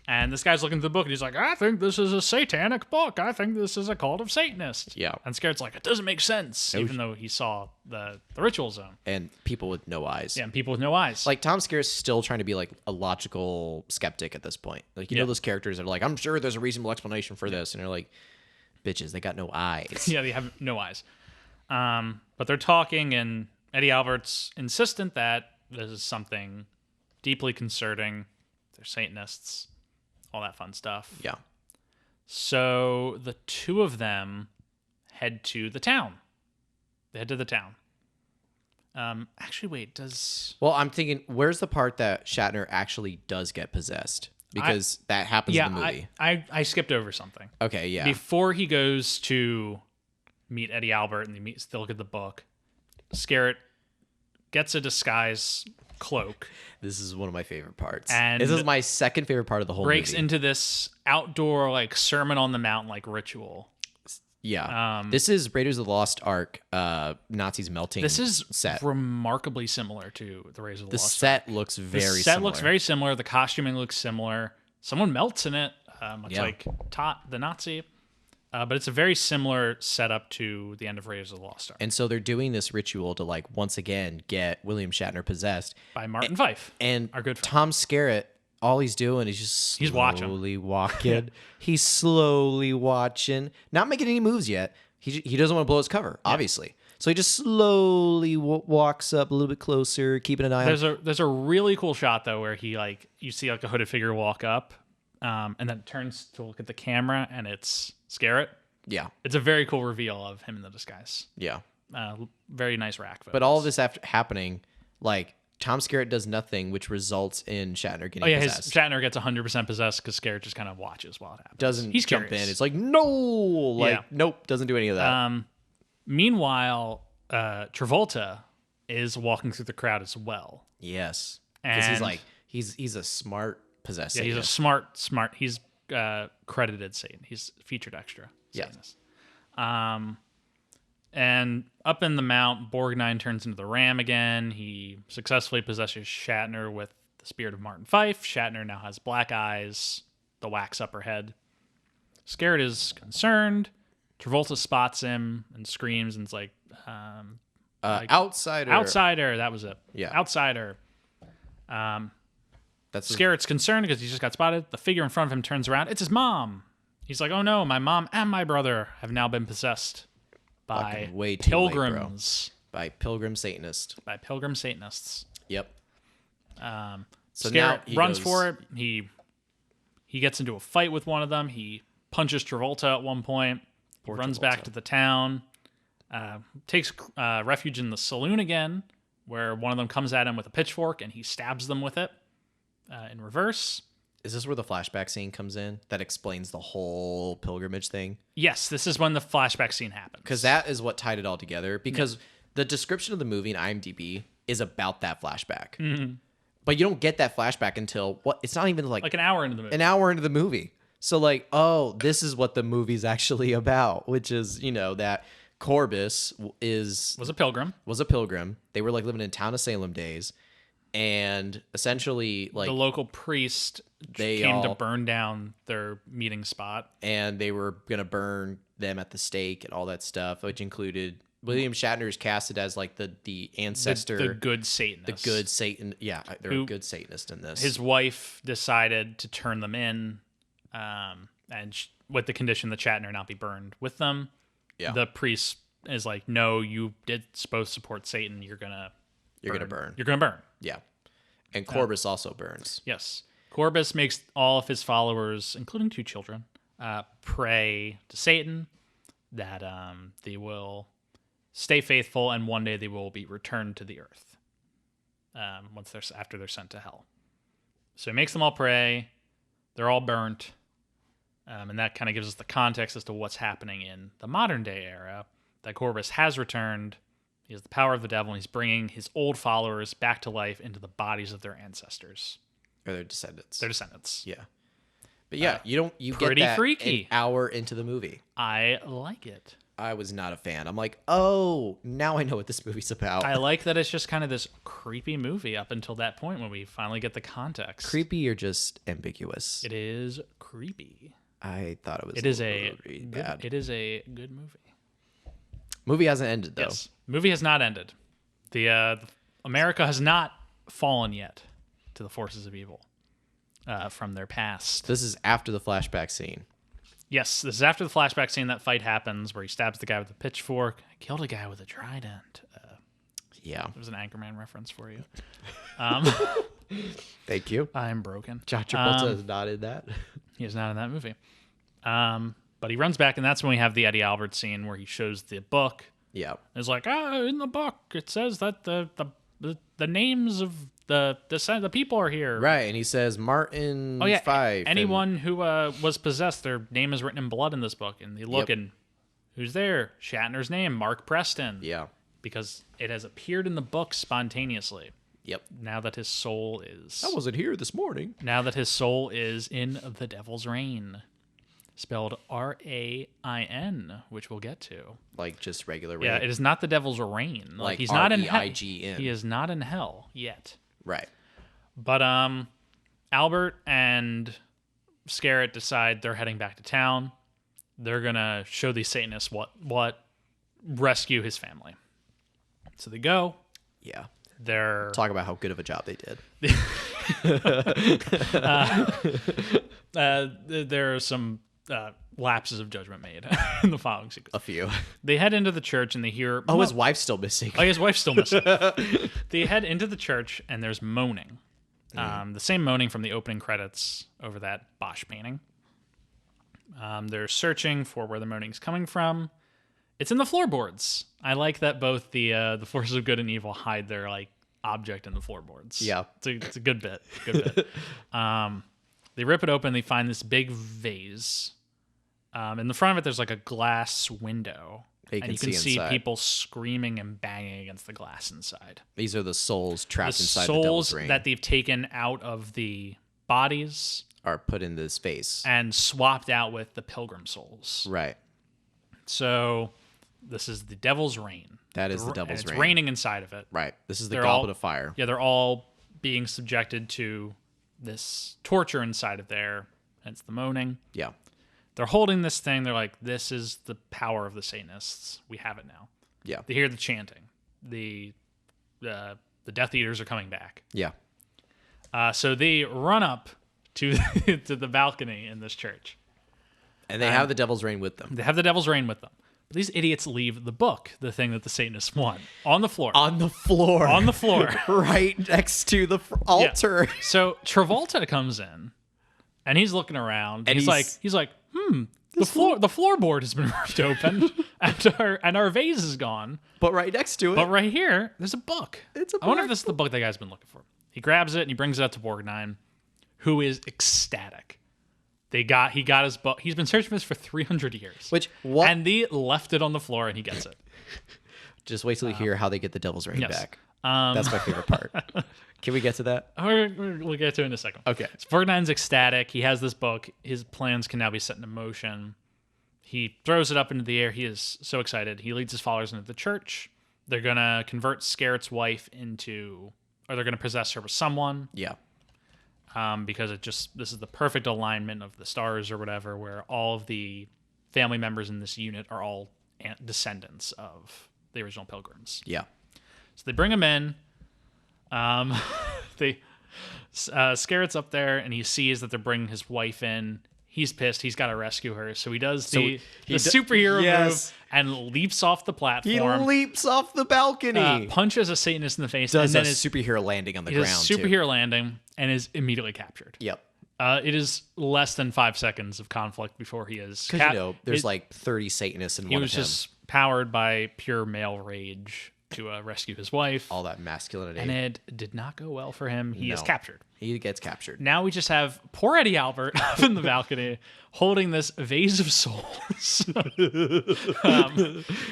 And this guy's looking through the book, and he's like, I think this is a satanic book. I think this is a cult of Satanists. Yeah. And Scarrett's like, it doesn't make sense, even though he saw the ritual zone. And people with no eyes. Yeah, and people with no eyes. Like, Tom Skerritt's still trying to be, like, a logical skeptic at this point. Like, you know those characters that are like, I'm sure there's a reasonable explanation for this. And they're like, bitches, they got no eyes. Yeah, they have no eyes. But they're talking, and Eddie Albert's insistent that this is something deeply concerning. They're Satanists. All that fun stuff. Yeah. So the two of them head to the town. They head to the town. Actually, wait, Well, I'm thinking, where's the part that Shatner actually does get possessed? Because that happens in the movie. I skipped over something. Okay, yeah. Before he goes to meet Eddie Albert and they look at the book, Scarrett gets a disguise cloak. This is one of my favorite parts. And this is my second favorite part of the whole breaks movie. into this outdoor like Sermon on the Mount like ritual. Yeah. This is Raiders of the Lost Ark, Nazis melting. This is set. Remarkably similar to the Raiders of the Lost Ark. The looks very similar. The set looks very similar. The costuming looks similar. Someone melts in it, much like the Nazi. But it's a very similar setup to the end of Raiders of the Lost Ark. And so they're doing this ritual to, like, once again get William Shatner possessed by Martin Fife, and our good friend. Tom Skerritt all he's doing is just He's watching. slowly walking. He's slowly watching, not making any moves yet. He doesn't want to blow his cover, obviously. So he just slowly walks up a little bit closer, keeping an eye on. There's a really cool shot though where he you see like a hooded figure walk up, and then turns to look at the camera and it's Scarrett. Yeah, It's a very cool reveal of him in the disguise. yeah. Very nice rack photos. But all of this after happening, like Tom Skerritt does nothing, which results in Shatner getting possessed. Shatner gets 100% possessed because Scarrett just kind of watches while it happens. Doesn't He's jump curious. in. It's like no, nope, doesn't do any of that. Meanwhile, Travolta is walking through the crowd as well. Yes, because he's And- like he's a smart possessed. Yeah, he's a Satanist. smart. He's credited Satan. He's featured extra. Yeah. Satanist. And up in the mount, Borgnine turns into the ram again. He successfully possesses Shatner with the spirit of Martin Fife. Shatner now has black eyes, the wax upper head. Scarrett is concerned. Travolta spots him and screams and is like, Outsider. outsider. That was it. Yeah. Outsider. That's Scarrett's concerned because he just got spotted. The figure in front of him turns around. It's his mom. He's like, oh no, my mom and my brother have now been possessed by Fucking way too late, bro. pilgrims. by Pilgrim Satanist. By pilgrim Satanists. Yep. So Scarrett now he runs goes- for it. He gets into a fight with one of them. He punches Travolta at one point. He runs back Travolta. to the town. Takes refuge in the saloon again, where one of them comes at him with a pitchfork and he stabs them with it in reverse. Is this where the flashback scene comes in that explains the whole pilgrimage thing? Yes, this is when the flashback scene happens. Because that is what tied it all together. Because the description of the movie in IMDb is about that flashback. Mm-hmm. But you don't get that flashback until what? It's not even like an hour into the movie. an hour into the movie. So like, oh, this is what the movie's actually about, which is, that Corbus Was a pilgrim. was a pilgrim. They were like living in Town of Salem days, and essentially like The local priest They came to all- burn down their meeting spot. and they were gonna burn them at the stake and all that stuff, which included William Shatner's casted as like the ancestor, The good Satanist. the good Satan. Yeah, they're Who- a good Satanist in this. His wife decided to turn them in, and with the condition that Shatner not be burned with them. Yeah. The priest is like, no, you did supposed to support Satan. You're gonna burn. You're gonna burn. Yeah, and Corbus also burns. Yes. Corbus makes all of his followers, including 2 children, pray to Satan that they will stay faithful and one day they will be returned to the earth after they're sent to hell. So he makes them all pray. They're all burnt. And that kind of gives us the context as to what's happening in the modern day era, that Corbus has returned. He has the power of the devil, and he's bringing his old followers back to life into the bodies of their ancestors. Or their descendants. Their descendants. Yeah. But yeah, you pretty get that freaky. an hour into the movie. I like it. I was not a fan. I'm like, oh, now I know what this movie's about. I like that it's just kind of this creepy movie up until that point when we finally get the context. Creepy or just ambiguous? It is creepy. I thought it was. It is a really good, bad. It is a good movie. Movie hasn't ended though. Yes, movie has not ended. The America has not fallen yet to the forces of evil from their past. This is after the flashback scene. Yes, this is after the flashback scene. That fight happens where he stabs the guy with a pitchfork, killed a guy with a trident. Yeah. There's an Anchorman reference for you. Thank you. I'm broken. John Travolta is not in that. He is not in that movie. But he runs back, and that's when we have the Eddie Albert scene where he shows the book. Yeah. It's like, in the book, it says that the names of the people are here. Right, and he says Martin. Oh yeah, Fife. anyone who was possessed, their name is written in blood in this book. And they look and who's there? Shatner's name, Mark Preston. Yeah. Because it has appeared in the book spontaneously. Yep. Now that his soul is. I wasn't here this morning. Now that his soul is in the devil's reign. Spelled R-A-I-N, which we'll get to. Like just regular. Yeah, rain. it is not the devil's reign. Like he's not in hell. R-E-I-G-N. He is not in hell yet. Right. But Albert and Scarrett decide they're heading back to town. They're gonna show these Satanists what rescue his family. So they go. Yeah. They're Talk about how good of a job they did. There are some lapses of judgment made in the following sequence. A few. They head into the church and they hear... Oh, his wife's still missing. Oh, his wife's still missing. They head into the church and there's moaning. The same moaning from the opening credits over that Bosch painting. They're searching for where the moaning's coming from. It's in the floorboards. I like that both the forces of good and evil hide their like object in the floorboards. Yeah. It's a good bit. Good bit. They rip it open. They find this big vase. In the front of it, there's like a glass window. You and you can see people screaming and banging against the glass inside. These are the souls trapped inside the souls devil's ring that they've taken out of the bodies are put in this vase and swapped out with the pilgrim souls. Right. So this is the devil's reign. That is the devil's reign. It's reign. raining inside of it. Right. This is the goblet of fire. Yeah, they're all being subjected to this torture inside of there. Hence the moaning. Yeah. They're holding this thing. They're like, this is the power of the Satanists. We have it now. Yeah. They hear the chanting. The Death Eaters are coming back. Yeah. So they run up to to the balcony in this church. And they have the devil's reign with them. They have the devil's reign with them. But these idiots leave the book, the thing that the Satanists want, on the floor. On the floor. On the floor. Right next to the altar. Yeah. So Travolta comes in, and he's looking around. And he's like, the floorboard has been ripped open, and our vase is gone. But right next to it. But right here, there's a book. It's a book. I wonder if this is the book that guy's been looking for. He grabs it and he brings it up to Borgnine, who is ecstatic. He got his book. He's been searching for this for 300 years. And they left it on the floor, and he gets it. Just wait till you hear how they get the devil's reign yes. back. That's my favorite part. Can we get to that? We'll get to it in a second. Okay. So Borgnine's ecstatic. He has this book. His plans can now be set into motion. He throws it up into the air. He is so excited. He leads his followers into the church. They're going to convert Scarrett's wife or they're going to possess her with someone. Yeah. Because this is the perfect alignment of the stars or whatever, where all of the family members in this unit are all descendants of the original pilgrims. Yeah. So they bring him in. Scarrett's up there, and he sees that they're bringing his wife in. He's pissed. He's got to rescue her. So he does the superhero move and leaps off the platform. He leaps off the balcony. Punches a Satanist in the face. Does and then a superhero landing on the ground, superhero landing, and is immediately captured. Yep. It is less than 5 seconds of conflict before he is... Because, there's like 30 Satanists in one of him. He was just powered by pure male rage to rescue his wife. All that masculinity. And it did not go well for him. He is captured. He gets captured. Now we just have poor Eddie Albert up in the balcony holding this vase of souls.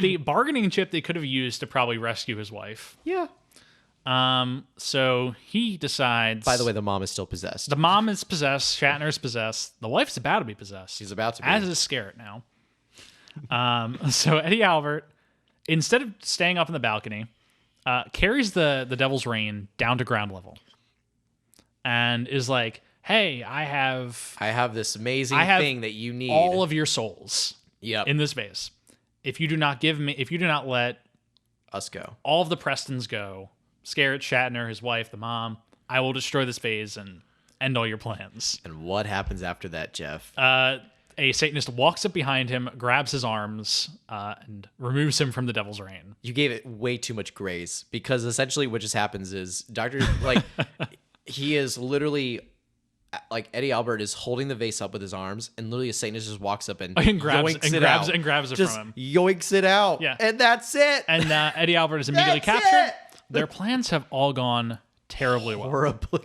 The bargaining chip they could have used to probably rescue his wife. Yeah. So he decides... By the way, the mom is still possessed. The mom is possessed. Shatner's possessed. The wife's about to be possessed. She's about to be. As is Scarrett now. So Eddie Albert, instead of staying up in the balcony, carries the devil's reign down to ground level. And is like, hey, I have this amazing thing that you need. All of your souls in this vase. If you do not let us go, all of the Prestons go, Scarrett, Shatner, his wife, the mom, I will destroy this vase and end all your plans. And what happens after that, Jeff? A Satanist walks up behind him, grabs his arms, and removes him from the devil's reign. You gave it way too much grace, because essentially what just happens is he is literally, like, Eddie Albert is holding the vase up with his arms, and literally a Satanist just walks up and grabs it from him. Yoinks it out. Yeah. And that's it. And Eddie Albert is immediately captured. Their plans have all gone terribly well. Horribly.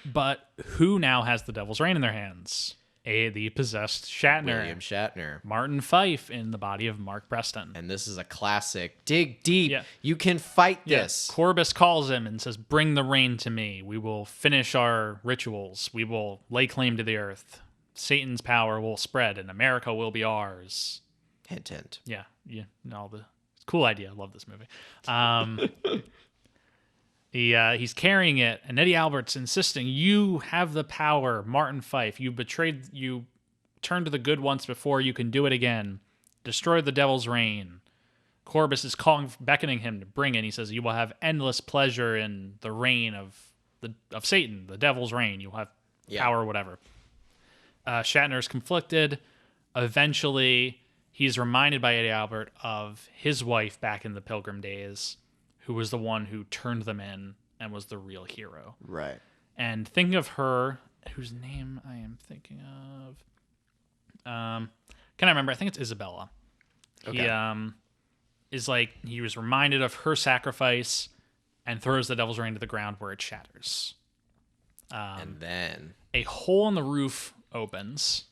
But who now has the devil's reign in their hands? The possessed Shatner. William Shatner. Martin Fife in the body of Mark Preston. And this is a classic. Dig deep. Yeah. You can fight this. Corbus calls him and says, bring the reign to me. We will finish our rituals. We will lay claim to the earth. Satan's power will spread and America will be ours. Hint, hint. Yeah. Cool idea. I love this movie. He's carrying it, and Eddie Albert's insisting, you have the power, Martin Fife. You turned to the good once before, you can do it again. Destroy the devil's reign. Corbus is beckoning him to bring it. He says, you will have endless pleasure in the reign of of Satan, the devil's reign. You'll have power, whatever. Shatner's conflicted. Eventually, he's reminded by Eddie Albert of his wife back in the Pilgrim days, who was the one who turned them in and was the real hero. Right. And thinking of her, whose name I am thinking of. Can I remember? I think it's Isabella. Okay. He was reminded of her sacrifice and throws the devil's ring to the ground where it shatters. And then A hole in the roof opens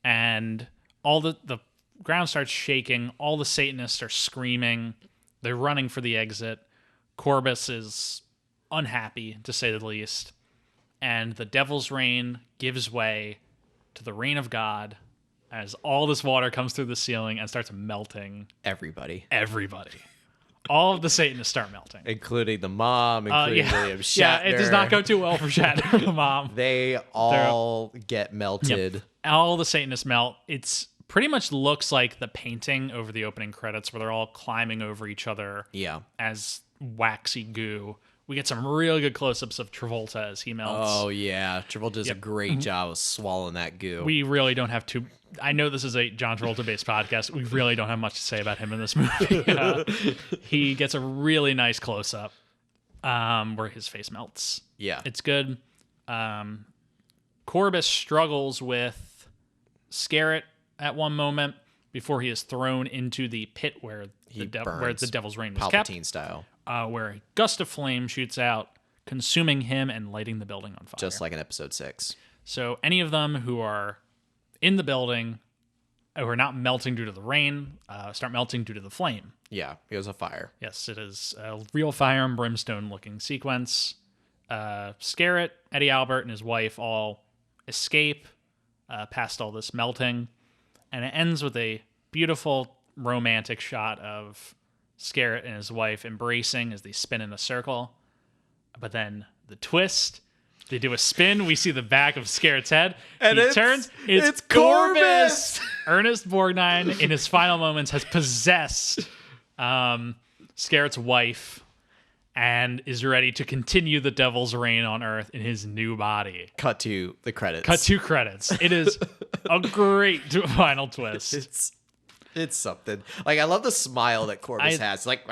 and all the ground starts shaking. All the Satanists are screaming. They're running for the exit. Corbus is unhappy, to say the least. And the devil's reign gives way to the reign of God as all this water comes through the ceiling and starts melting everybody. All of the Satanists start melting. Including the mom, including William Shatner. Yeah, it does not go too well for Shatner, the mom. They all get melted. Yep. All the Satanists melt. It's pretty much looks like the painting over the opening credits where they're all climbing over each other as waxy goo. We get some really good close-ups of Travolta as he melts. Oh, yeah. Travolta does a great job of swallowing that goo. We really don't have to... I know this is a John Travolta-based podcast. We really don't have much to say about him in this movie. He gets a really nice close-up where his face melts. Yeah. It's good. Corbus struggles with Scarrett at one moment before he is thrown into the pit where the devil's reign was kept. Palpatine style. Where a gust of flame shoots out, consuming him and lighting the building on fire. Just like in episode 6. So any of them who are in the building, who are not melting due to the rain, start melting due to the flame. Yeah, it was a fire. Yes, it is a real fire and brimstone looking sequence. Scarrett, Eddie Albert, and his wife all escape past all this melting. And it ends with a beautiful romantic shot of Scarrett and his wife embracing as they spin in a circle. But then the twist, they do a spin. We see the back of Scarrett's head. And he turns. It's Corbus! Ernest Borgnine, in his final moments, has possessed Scarrett's wife and is ready to continue the devil's reign on Earth in his new body. Cut to the credits. Cut to credits. It is a great final twist. It's something. Like, I love the smile that Corbus has. Like,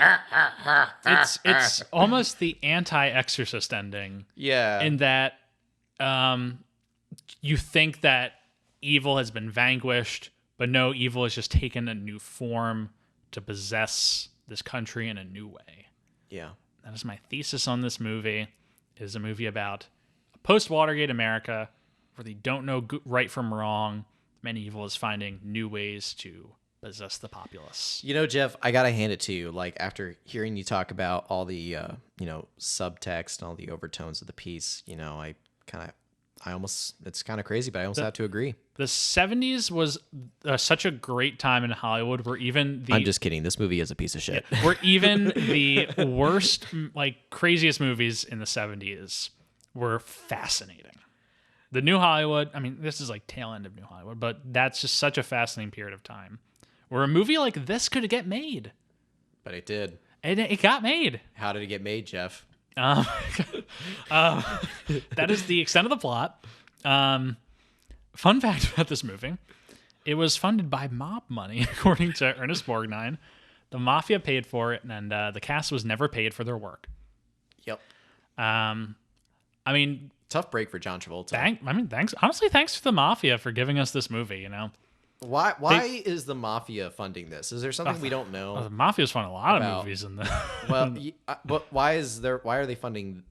it's almost the anti-Exorcist ending. Yeah. In that you think that evil has been vanquished, but no, evil has just taken a new form to possess this country in a new way. Yeah. That is my thesis on this movie. It is a movie about a post-Watergate America where they don't know right from wrong. Man, evil is finding new ways to possess the populace. You know, Jeff, I gotta hand it to you. Like, after hearing you talk about all the subtext and all the overtones of the piece, it's kind of crazy, but I almost have to agree. The 70s was such a great time in Hollywood where even I'm just kidding. This movie is a piece of shit. Where even the worst, craziest movies in the 70s were fascinating. The New Hollywood, I mean, this is tail end of New Hollywood, but that's just such a fascinating period of time where a movie like this could get made. But it did. And it got made. How did it get made, Jeff? That is the extent of the plot. Fun fact about this movie. It was funded by mob money, according to Ernest Borgnine. The mafia paid for it, and the cast was never paid for their work. Yep. I mean... Tough break for John Travolta. Thanks. Honestly, thanks to the mafia for giving us this movie, Why is the mafia funding this? Is there something we don't know? The mafia's funding a lot of movies in the... but why are they funding...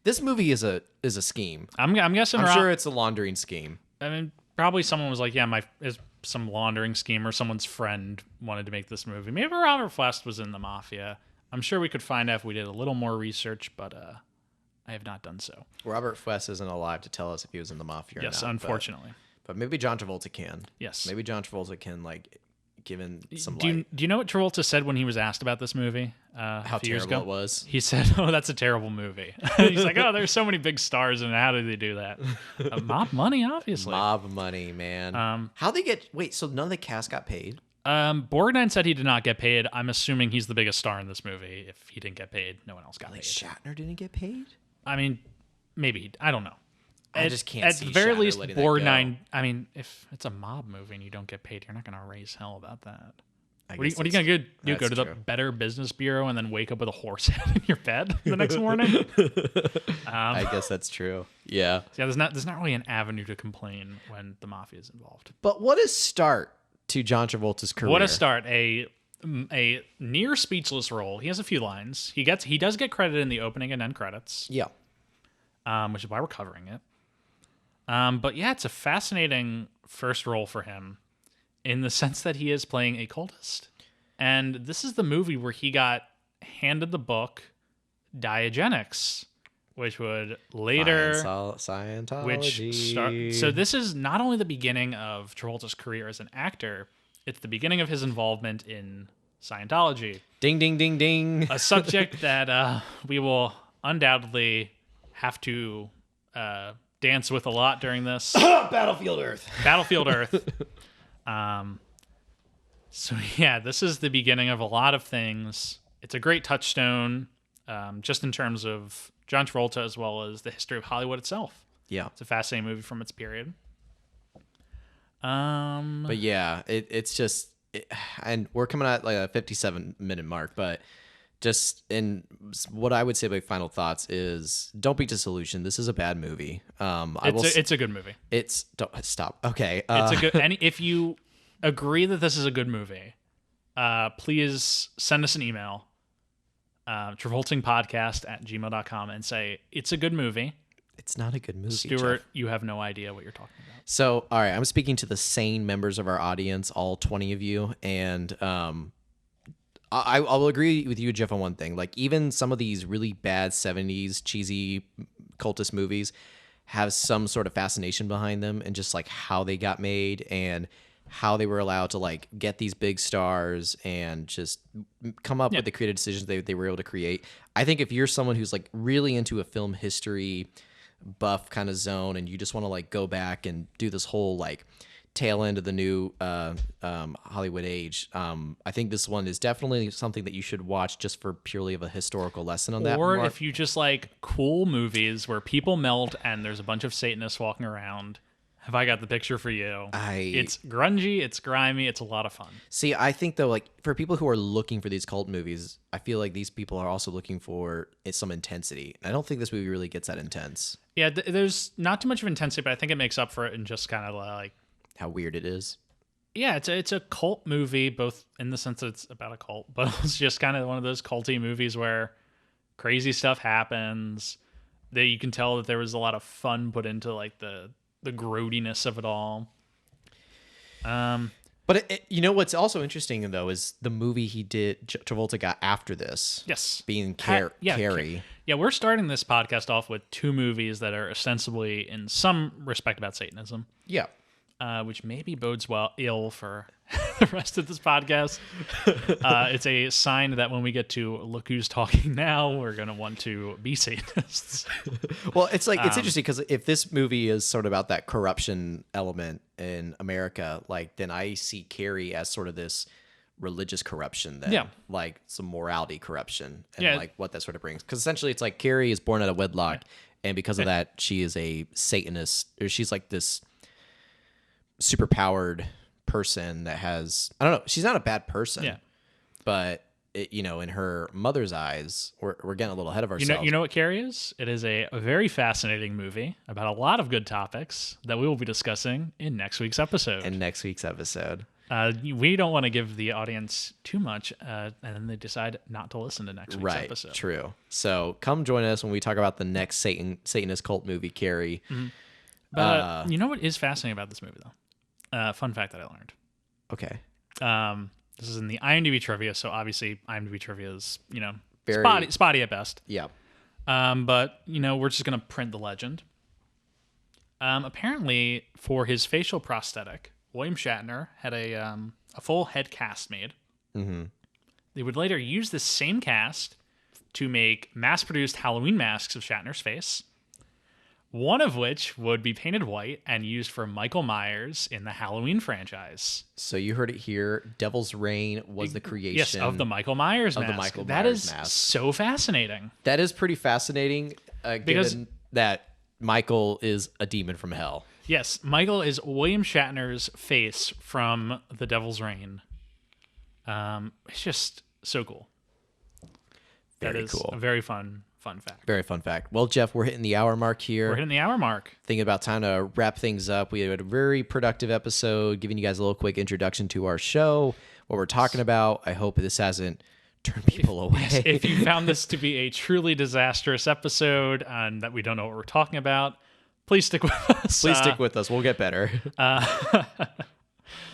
This movie is a scheme. I'm guessing... I'm sure it's a laundering scheme. I mean, probably someone was like, yeah, is some laundering scheme, or someone's friend wanted to make this movie. Maybe Robert Flest was in the mafia. I'm sure we could find out if we did a little more research, but I have not done so. Robert Flest isn't alive to tell us if he was in the mafia or not. Yes, unfortunately. But maybe John Travolta can. Yes. Maybe John Travolta can, give in some light. Do you know what Travolta said when he was asked about this movie? How terrible it was. He said, "Oh, that's a terrible movie." He's like, "Oh, there's so many big stars in it. How did they do that?" Mob money, obviously. Mob money, man. How they get... Wait, so none of the cast got paid? Borgnine said he did not get paid. I'm assuming he's the biggest star in this movie. If he didn't get paid, no one else got paid. Shatner didn't get paid? I mean, maybe I don't know. I just can't at see the very Shatner least letting that borderline. I mean, if it's a mob movie and you don't get paid, you're not going to raise hell about that. What are you going to do? Go to the Better Business Bureau and then wake up with a horse head in your bed the next morning? I guess that's true. Yeah. Yeah, there's not really an avenue to complain when the mafia is involved. But what a start to John Travolta's career. What a start. A near speechless role. He has a few lines. He does get credit in the opening and end credits. Yeah. Which is why we're covering it. But yeah, it's a fascinating first role for him in the sense that he is playing a cultist. And this is the movie where he got handed the book Diagenics, which would later... Scientology. So this is not only the beginning of Travolta's career as an actor, it's the beginning of his involvement in Scientology. Ding, ding, ding, ding. A subject that we will undoubtedly have to dance with a lot during this. Battlefield Earth. Battlefield Earth. So yeah, this is the beginning of a lot of things. It's a great touchstone, just in terms of John Travolta as well as the history of Hollywood itself. Yeah. It's a fascinating movie from its period. But yeah, it's just, and we're coming at like a 57-minute mark, but just in what I would say by final thoughts is don't be disillusioned. This is a bad movie. It's a good movie. Stop. Okay. It's a good, and if you agree that this is a good movie, please send us an email, travoltingpodcast@gmail.com, and say it's a good movie. It's not a good movie, Stuart, Jeff. you have no idea what you're talking about. So, all right, I'm speaking to the sane members of our audience, all 20 of you, and I will agree with you, Jeff, on one thing. Like, even some of these really bad 70s cheesy cultist movies have some sort of fascination behind them, and just like how they got made and how they were allowed to like get these big stars and just come up with the creative decisions they were able to create. I think if you're someone who's like really into a film history buff kind of zone and you just want to like go back and do this whole like tail end of the new Hollywood age, I think this one is definitely something that you should watch just for purely of a historical lesson on that. Or if you just like cool movies where people melt and there's a bunch of Satanists walking around, have I got the picture for you? It's grungy, it's grimy, it's a lot of fun. See, I think though, like for people who are looking for these cult movies, I feel like these people are also looking for some intensity. I don't think this movie really gets that intense. Yeah, there's not too much of intensity, but I think it makes up for it in just kind of like how weird it is. Yeah, it's a cult movie, both in the sense that it's about a cult, but it's just kind of one of those culty movies where crazy stuff happens. That you can tell that there was a lot of fun put into like the grody-ness of it all. But you know what's also interesting though is the movie Travolta got after this. Yes, being Carrie. Yeah, we're starting this podcast off with two movies that are ostensibly in some respect about Satanism. Yeah. Which maybe bodes ill for the rest of this podcast. It's a sign that when we get to Look Who's Talking Now, we're going to want to be Satanists. Well, it's like it's interesting because if this movie is sort of about that corruption element in America, like then I see Carrie as sort of this religious corruption then, like some morality corruption and like what that sort of brings. Because essentially it's like Carrie is born out of wedlock, and because of that, she is a Satanist, or she's like this super powered person that has, I don't know, she's not a bad person, but in her mother's eyes, we're getting a little ahead of ourselves. You know what Carrie is? It is a very fascinating movie about a lot of good topics that we will be discussing in next week's episode. We don't want to give the audience too much, and then they decide not to listen to next week's episode. Right, true. So come join us when we talk about the next Satanist cult movie, Carrie. Mm-hmm. But you know what is fascinating about this movie, though? Fun fact that I learned. Okay. This is in the IMDb trivia, so obviously IMDb trivia is, very spotty at best. Yeah. But, we're just going to print the legend. Apparently, for his facial prosthetic, William Shatner had a full head cast made. Mm-hmm. They would later use the same cast to make mass-produced Halloween masks of Shatner's face, one of which would be painted white and used for Michael Myers in the Halloween franchise. So you heard it here. Devil's Reign was the creation of the Michael Myers mask. That is so fascinating. That is pretty fascinating. Because that Michael is a demon from hell. Yes, Michael is William Shatner's face from The Devil's Reign. It's just so cool. That is cool. a very fun fact. Very fun fact. Well, Jeff, we're hitting the hour mark here. We're hitting the hour mark. Thinking about time to wrap things up. We had a very productive episode, giving you guys a little quick introduction to our show, what we're talking about. I hope this hasn't turned people away. If you found this to be a truly disastrous episode and that we don't know what we're talking about, please stick with us. Please stick with us. We'll get better.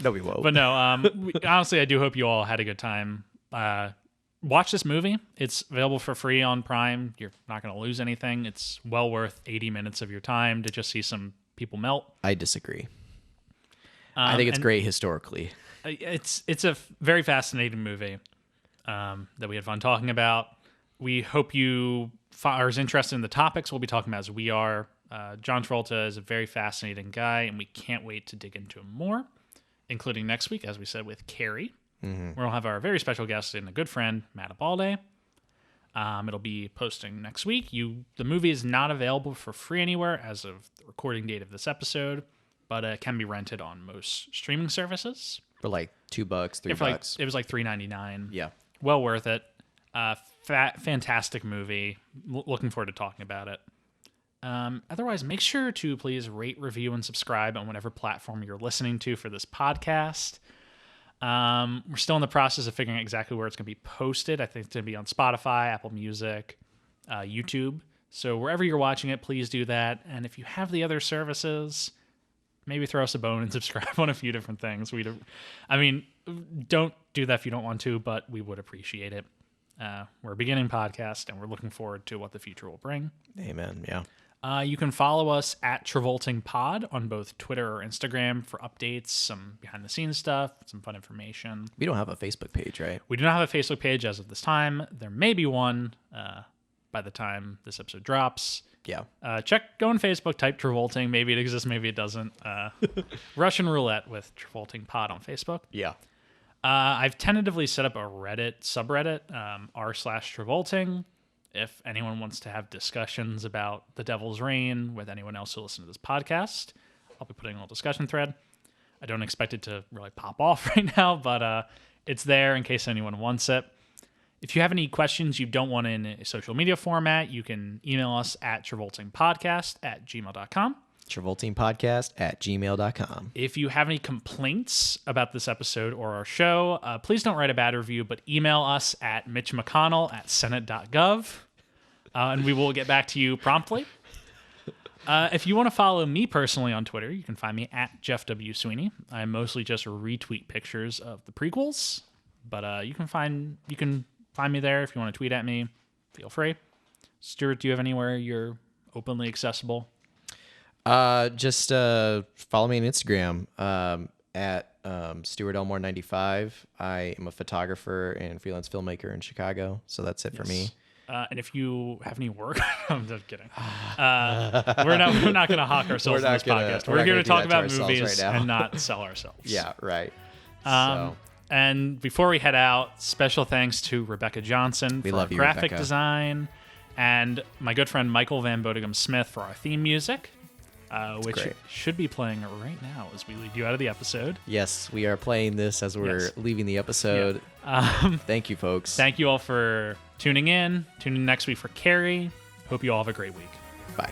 No, we won't. But no, honestly, I do hope you all had a good time. Watch this movie. It's available for free on Prime. You're not going to lose anything. It's well worth 80 minutes of your time to just see some people melt. I disagree. I think it's great historically. It's a very fascinating movie that we had fun talking about. We hope you are as interested in the topics we'll be talking about as we are. John Travolta is a very fascinating guy, and we can't wait to dig into him more, including next week, as we said, with Carrie. We'll have our very special guest and a good friend, Matt Abalde. It'll be posting next week. The movie is not available for free anywhere as of the recording date of this episode, but it can be rented on most streaming services. For like $2, $3. It was like $3.99. Yeah. Well worth it. Fantastic movie. Looking forward to talking about it. Otherwise, make sure to please rate, review, and subscribe on whatever platform you're listening to for this podcast. We're still in the process of figuring out exactly where it's going to be posted. I think it's going to be on Spotify, Apple Music, YouTube. So wherever you're watching it, please do that. And if you have the other services, maybe throw us a bone and subscribe on a few different things. Don't do that if you don't want to, but we would appreciate it. We're a beginning podcast, and we're looking forward to what the future will bring. Amen. Yeah. You can follow us at Travolting Pod on both Twitter or Instagram for updates, some behind-the-scenes stuff, some fun information. We don't have a Facebook page, right? We do not have a Facebook page as of this time. There may be one by the time this episode drops. Yeah. Go on Facebook, type Travolting. Maybe it exists, maybe it doesn't. Russian Roulette with Travolting Pod on Facebook. Yeah. I've tentatively set up a Reddit subreddit, r/Travolting. If anyone wants to have discussions about The Devil's Reign with anyone else who listens to this podcast, I'll be putting a little discussion thread. I don't expect it to really pop off right now, but it's there in case anyone wants it. If you have any questions you don't want in a social media format, you can email us at travoltingpodcast@gmail.com. travoltingpodcast@gmail.com. If you have any complaints about this episode or our show, please don't write a bad review, but email us at mitchmcconnell@senate.gov, and we will get back to you promptly. If you want to follow me personally on Twitter, you can find me at Jeff W. Sweeney. I mostly just retweet pictures of the prequels, but you can find me there if you want to tweet at me. Feel free. Stuart, do you have anywhere you're openly accessible? Just follow me on Instagram at Stuart Elmore 95. I am a photographer and freelance filmmaker in Chicago, so that's it for me. And if you have any work, I'm just kidding. We're not going to hawk ourselves in this podcast. We're here to talk about movies and not sell ourselves. Yeah, right. And before we head out, special thanks to Rebecca Johnson for our graphic design, and my good friend Michael Van Bodegum Smith for our theme music. Which should be playing right now as we lead you out of the episode. Yes, we are playing this as we're leaving the episode. Yeah. Thank you, folks. Thank you all for tuning in. Tune in next week for Carrie. Hope you all have a great week. Bye.